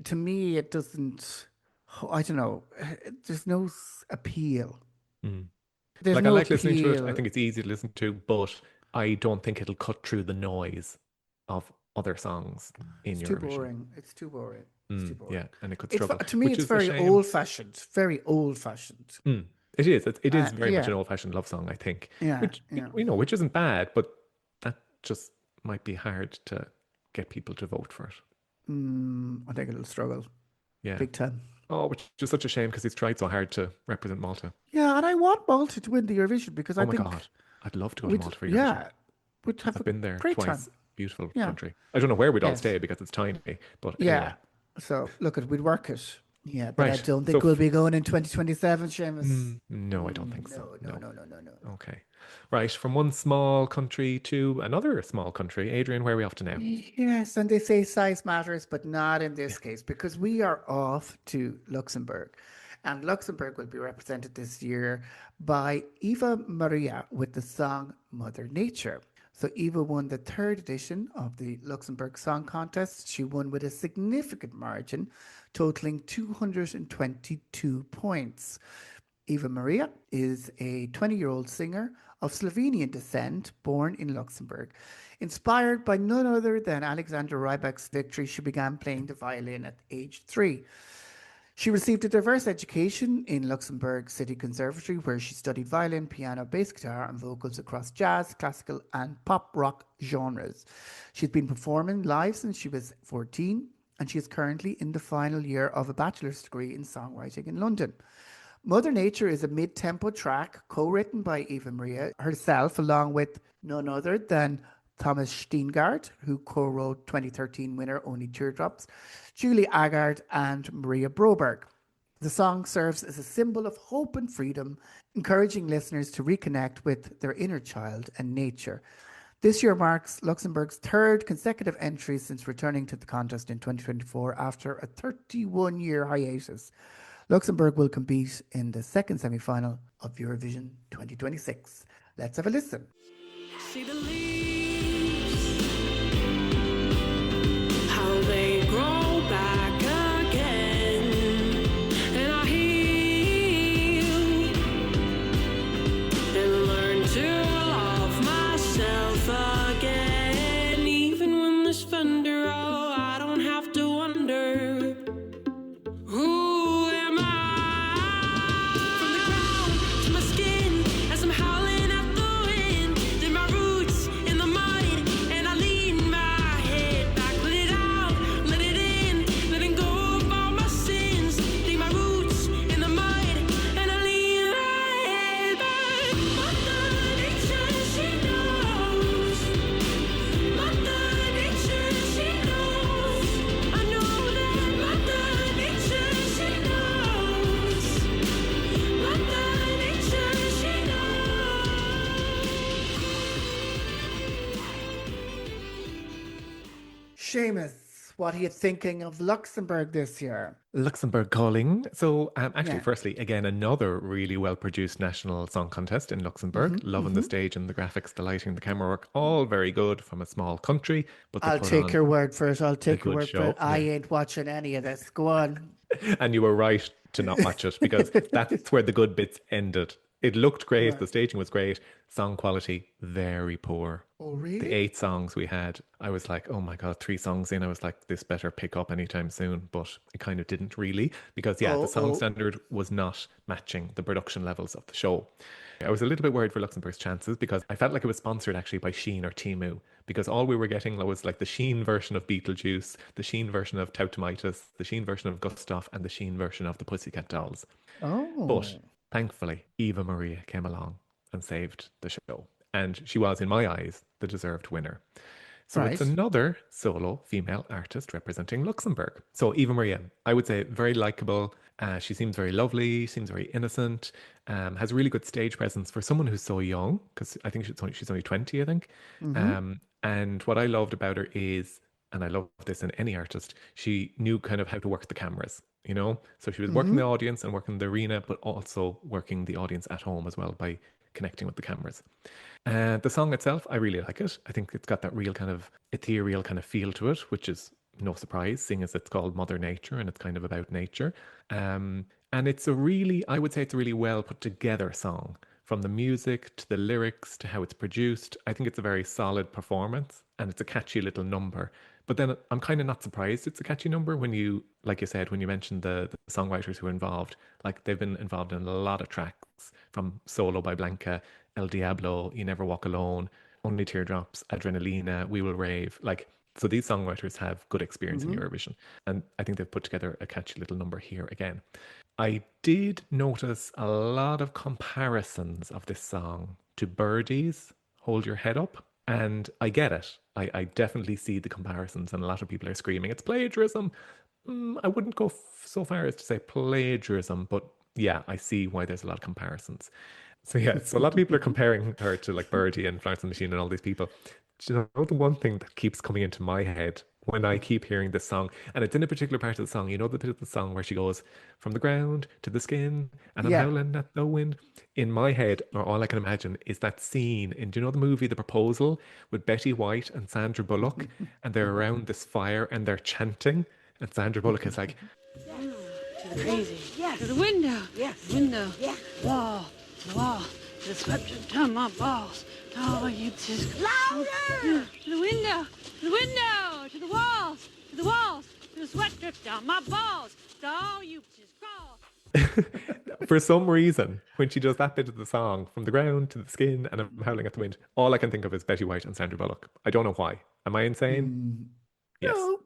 To me, it doesn't. I don't know. There's no appeal. There's Like, I no like listening to it. I appeal. think it's easy to listen to, but I don't think it'll cut through the noise of other songs in It's too Eurovision. boring. It's too boring. It's too boring. Yeah, and it could It's struggle, to me, which it's is a very shame. old-fashioned. Very old-fashioned. It is. It is very much Yeah, an old-fashioned love song, I think. yeah, Which yeah. which isn't bad, but that just might be hard to get people to vote for it. I think it'll struggle Yeah. big time. Oh, which is such a shame because he's tried so hard to represent Malta. Yeah, and I want Malta to win the Eurovision because Oh I my think God, I'd love to go to we'd, Malta for Eurovision. yeah, we'd have I've a been there great twice. time. Beautiful Yeah. country. I don't know where we'd all Yes. stay because it's tiny, but Yeah. anyway. So look, we'd work it. Yeah, but I Right. don't think So we'll be going in 2027, Seamus. no, I don't think so. No. Okay. Right. From one small country to another small country. Adrian, where are we off to now? Yes, and they say size matters, but not in this case because we are off to Luxembourg. And Luxembourg will be represented this year by Eva Maria with the song Mother Nature. So Eva won the third edition of the Luxembourg Song Contest. She won with a significant margin, totaling 222 points. Eva Maria is a 20-year-old singer of Slovenian descent, born in Luxembourg. Inspired by none other than Alexander Rybak's victory, she began playing the violin at age 3. She received a diverse education in Luxembourg City Conservatory, where she studied violin, piano, bass guitar, and vocals across jazz, classical, and pop rock genres. She's been performing live since she was 14, and she is currently in the final year of a bachelor's degree in songwriting in London. Mother Nature is a mid-tempo track co-written by Eva Maria herself, along with none other than Thomas Steingart, who co-wrote 2013 winner Only Teardrops, Julie Agard, and Maria Broberg. The song serves as a symbol of hope and freedom, encouraging listeners to reconnect with their inner child and nature. This year marks Luxembourg's third consecutive entry since returning to the contest in 2024 after a 31-year hiatus. Luxembourg will compete in the second semi-final of Eurovision 2026. Let's have a listen. See the leaves, how they grow back again, and I heal and learn to love myself again. Even when there's thunder, oh, I don't have to wonder. Who am I? From the ground to my skin, as I'm howling at the wind. Did my roots in the mud, and I lean my head back. Let it out, let it in, letting go of all my sins. Dig my roots in the mud, and I lean my head back. Mother Nature, she knows. Mother Nature, she knows. I know that Mother Nature, she knows. Mother Nature, she knows. Seamus, What are you thinking of Luxembourg this year? Luxembourg calling. So, actually, Yeah. firstly, again, another really well-produced national song contest in Luxembourg. Loving the stage and the graphics, the lighting, the camera work, all very good from a small country, but they I'll put take on your word for it. I'll a take your good word for it. show. I Yeah. ain't watching any of this. Go on. And you were right to not watch it because that's where the good bits ended. It looked great, Right. the staging was great, song quality very poor. Oh, The really? 8 songs we had, I was like, oh my God, 3 songs in, I was like, this better pick up anytime soon. But it kind of didn't really because, yeah, the song Oh. standard was not matching the production levels of the show. I was a little bit worried for Luxembourg's chances because I felt like it was sponsored actually by Sheen or Timu because all we were getting was like the Sheen version of Beetlejuice, the Sheen version of Tautamitis, the Sheen version of Gustav, and the Sheen version of the Pussycat Dolls. But Oh. thankfully, Eva Maria came along and saved the show. And she was, in my eyes, the deserved winner. So it's Right. another solo female artist representing Luxembourg. So Eva Maria, I would say very likable. She seems very lovely, seems very innocent, has a really good stage presence for someone who's so young, because I think she's only 20, I think. And what I loved about her is, and I love this in any artist, she knew kind of how to work the cameras, you know? So she was working the audience and working the arena, but also working the audience at home as well by connecting with the cameras. The song itself, I really like it. I think it's got that real kind of ethereal kind of feel to it, which is no surprise, seeing as it's called Mother Nature and it's kind of about nature. And it's a really, I would say it's a really well put together song. From the music to the lyrics to how it's produced, I think it's a very solid performance and it's a catchy little number. But then I'm kind of not surprised it's a catchy number when you, like you said, when you mentioned the songwriters who are involved, like they've been involved in a lot of tracks from Solo by Blanca, El Diablo, You Never Walk Alone, Only Teardrops, Adrenalina, We Will Rave. Like, so these songwriters have good experience in Eurovision. And I think they've put together a catchy little number here again. I did notice a lot of comparisons of this song to Birdie's Hold Your Head Up. And I get it. I definitely see the comparisons, and a lot of people are screaming, it's plagiarism. I wouldn't go so far as to say plagiarism, but yeah, I see why there's a lot of comparisons. So yeah, so a lot of people are comparing her to like Birdie and Florence and the Machine and all these people. Do you know the one thing that keeps coming into my head when I keep hearing this song, and it's in a particular part of the song, you know, the bit of the song where she goes from the ground to the skin and I'm Yeah. howling at the wind. In my head, or all I can imagine, is that scene in, do you know the movie The Proposal with Betty White and Sandra Bullock, and they're around this fire and they're chanting, and Sandra Bullock is like, To the crazy. Yes. To the window. Yes. Window. Yes. Wall. Wall. To the swept down my balls. Oh, you just louder. To the window. To the window. To the walls. To the walls. To the sweat dripped down my balls. Oh, you just crawl. for some reason, when she does that bit of the song, from the ground to the skin and I'm howling at the wind, all I can think of is Betty White and Sandra Bullock. I don't know why. Am I insane? Yes. No.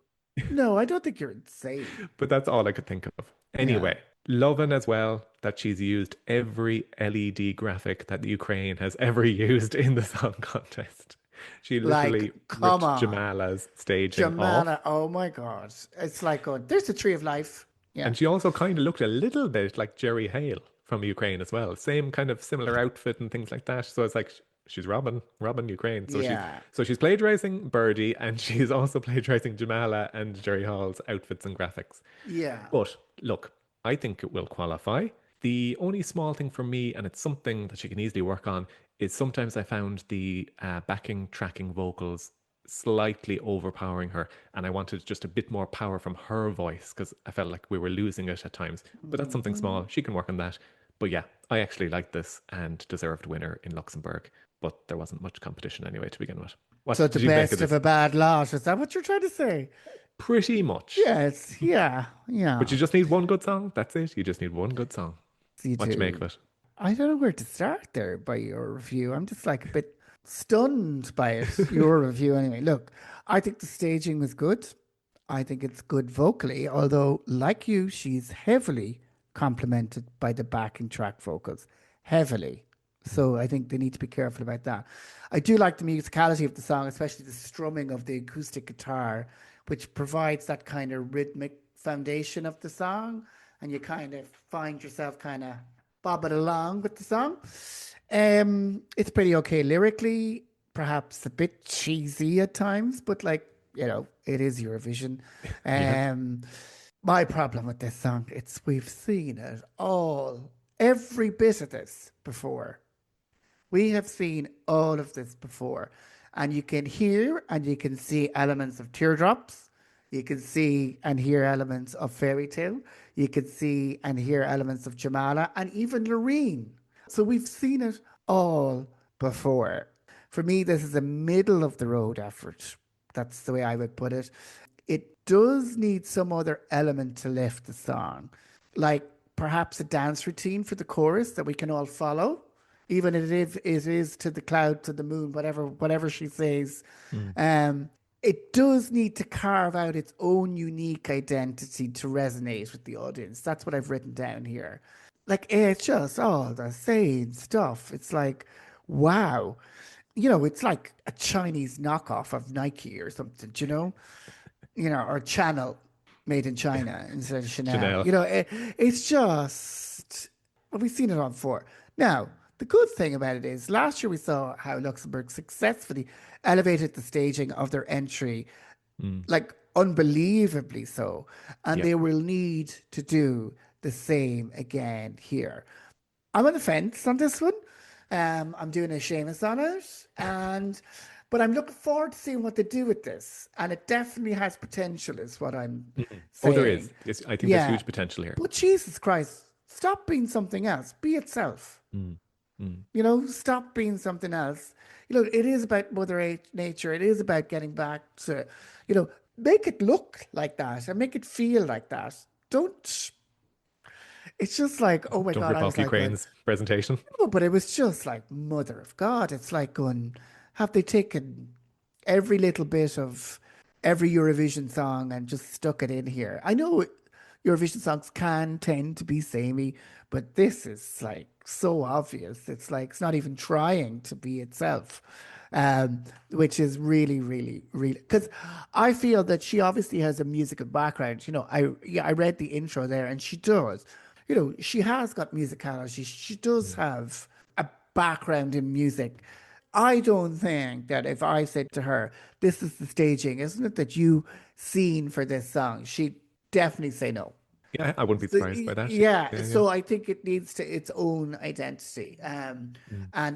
No, I don't think you're insane. But that's all I could think of. Anyway, loving as well that she's used every LED graphic that Ukraine has ever used in the song contest. She literally Like, come ripped on. Jamala's staging off. Jamala, oh my God. It's like, oh, there's the tree of life. Yeah. And she also kind of looked a little bit like Jerry Hale from Ukraine as well. Same kind of similar outfit and things like that. So it's like she's robbing Ukraine. So Yeah. she's plagiarizing Birdie and she's also plagiarizing Jamala and Jerry Hall's outfits and graphics. Yeah. But look, I think it will qualify. The only small thing for me, and it's something that she can easily work on, is sometimes I found the backing tracking vocals slightly overpowering her, and I wanted just a bit more power from her voice because I felt like we were losing it at times. But that's something small. She can work on that. But yeah, I actually liked this and deserved winner in Luxembourg. But there wasn't much competition anyway to begin with. What So the did you make best of this? a bad lot. Is that what you're trying to say? Pretty much. Yes. Yeah. Yeah. But you just need one good song. That's it. You just need one good song. You What do you do. make of it? I don't know where to start there by your review. I'm just like a bit stunned by it. Your review, anyway. Look, I think the staging was good. I think it's good vocally, although, like you, she's heavily complimented by the backing track vocals. Heavily. So I think they need to be careful about that. I do like the musicality of the song, especially the strumming of the acoustic guitar, which provides that kind of rhythmic foundation of the song. And you kind of find yourself kind of bobbing along with the song. It's pretty okay lyrically, perhaps a bit cheesy at times, but like it is Eurovision. Yeah. My problem with this song, we've seen it all, every bit of this before. We have seen all of this before. And you can hear and you can see elements of teardrops. You can see and hear elements of fairy tale. You can see and hear elements of Jamala and even Loreen. So we've seen it all before. For me, this is a middle of the road effort. That's the way I would put it. It does need some other element to lift the song, like perhaps a dance routine for the chorus that we can all follow. Even if it is to the cloud, to the moon, whatever she says. It does need to carve out its own unique identity to resonate with the audience. That's what I've written down here. Like, it's just all the same stuff. It's like, wow. It's like a Chinese knockoff of Nike or something, or Channel made in China instead of Chanel. Chanel. It's just, we've seen it on before. Now, the good thing about it is last year we saw how Luxembourg successfully elevated the staging of their entry, like unbelievably so. And they will need to do the same again here. I'm on the fence on this one. I'm doing a Seamus on it. But I'm looking forward to seeing what they do with this. And it definitely has potential is what I'm saying. Oh, there is. I think there's huge potential here. But Jesus Christ, stop being something else. Be itself. Stop being something else. It is about Mother Nature. It is about getting back to, make it look like that and make it feel like that. Don't. It's just like, oh my Don't God. rip off Ukraine's presentation. No, but it was just like, Mother of God. It's like going, have they taken every little bit of every Eurovision song and just stuck it in here? I know Eurovision songs can tend to be samey, but this is like so obvious. It's like it's not even trying to be itself, which is really, really, really. Because I feel that she obviously has a musical background. I read the intro there, and she does. She has got musicality. She does have a background in music. I don't think that if I said to her, "This is the staging, isn't it, that you seen for this song?" she'd definitely say no. Yeah, I wouldn't be surprised by that. Yeah, so I think it needs its own identity and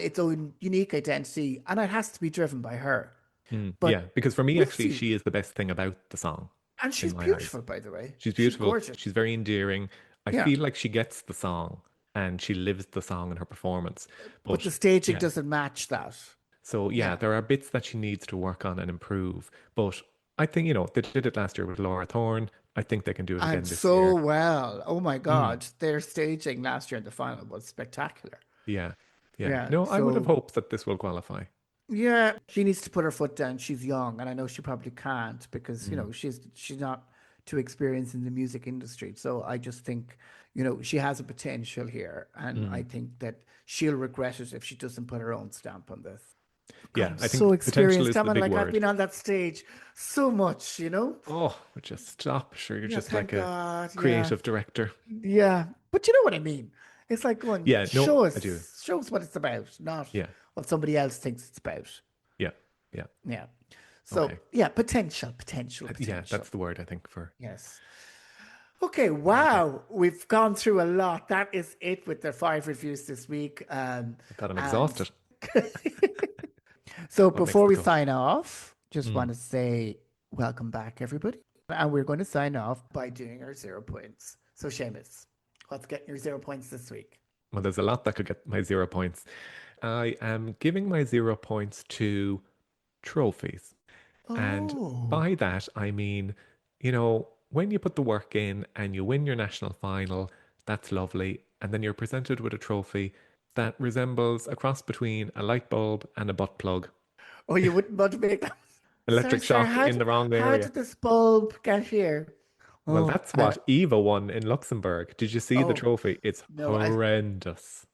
its own unique identity, and it has to be driven by her. But because for me, actually, she is the best thing about the song. And she's beautiful, by the way. She's beautiful. She's gorgeous. She's very endearing. I feel like she gets the song and she lives the song in her performance. But the staging doesn't match that. So, there are bits that she needs to work on and improve. But I think, they did it last year with Laura Thorne. I think they can do it again this year. And so well. Oh my God. Their staging last year in the final was spectacular. Yeah. No, I would have hoped that this will qualify. Yeah. She needs to put her foot down. She's young, and I know she probably can't because, she's not too experienced in the music industry. So I just think, she has a potential here. And I think that she'll regret it if she doesn't put her own stamp on this. Yeah, I'm I think so experienced. experienced. Like word. I've been on that stage so much, Oh, but just stop. Sure, you're just like God, a creative director. Yeah, but you know what I mean. It's like going, show us what it's about, not what somebody else thinks it's about. Yeah. So potential. Yeah, that's the word I think for. Yes. Okay, wow. We've gone through a lot. That is it with the 5 reviews this week. I'm exhausted. So before we sign off, just want to say welcome back, everybody. And we're going to sign off by doing our 0 points. So Seamus, what's getting your 0 points this week? Well, there's a lot that could get my 0 points. I am giving my 0 points to trophies. And by that, I mean, when you put the work in and you win your national final, that's lovely. And then you're presented with a trophy that resembles a cross between a light bulb and a butt plug. Oh, you wouldn't want to make that? Electric shock in the wrong area. How did this bulb get here? Well, that's what Eva won in Luxembourg. Did you see the trophy? It's horrendous.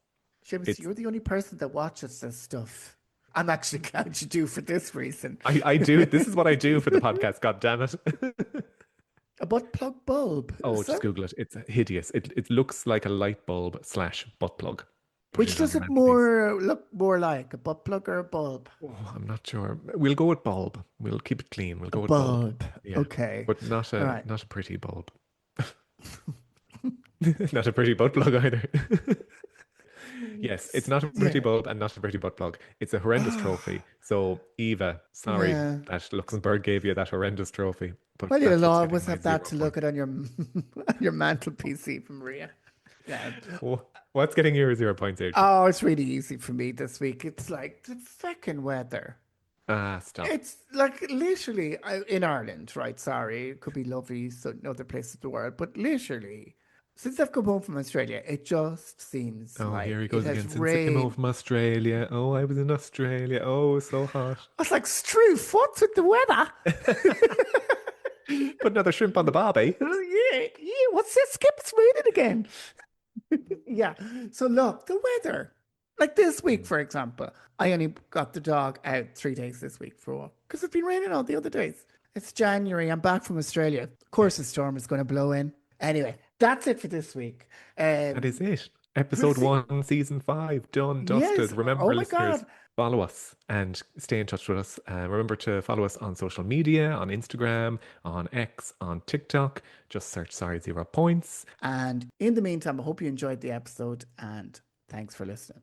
Seamus, you're the only person that watches this stuff. I'm actually glad you do for this reason. I do. This is what I do for the podcast, God damn it. A butt plug bulb. Oh, just Google it. It's hideous. It looks like a light bulb / butt plug. put Which it on does the it mantelpiece. look more like, a butt plug or a bulb? Oh, I'm not sure. We'll go with bulb. We'll keep it clean. We'll A go with bulb. bulb. Yeah, Okay. but not All a right. not a pretty bulb. Not a pretty butt plug either. Yes, it's not a pretty Yeah. bulb and not a pretty butt plug. It's a horrendous trophy. So, Eva, sorry Yeah. that Luxembourg gave you that horrendous trophy, but Well, that's you'll what's getting always my have that 0 to look point. at on your on your mantelpiece, Eva Maria. Yeah. What's getting your 0 points, Adrian? Oh, it's really easy for me this week. It's like the fucking weather. Ah, stop. It's like literally in Ireland, right? Sorry, it could be lovely in other places of the world, but literally, since I've come home from Australia, it just seems Oh, here like he it goes has again. Since I came home rained. from Australia. Oh, I was in Australia. Oh, so hot. I was like, Struth, what's with the weather? Put another shrimp on the barbie. Yeah, yeah, what's this? Skip's raining again. Yeah. So look, the weather. Like this week, for example, I only got the dog out 3 days this week for a walk because it's been raining all the other days. It's January. I'm back from Australia. Of course, a storm is going to blow in. Anyway, that's it for this week. That is it. We'll Episode see. 1, season 5, done, Yes. dusted. Oh Remember, my listeners, God. follow us and stay in touch with us. Remember to follow us on social media, on Instagram, on X, on TikTok. Just search Sorry 0 Points. And in the meantime, I hope you enjoyed the episode and thanks for listening.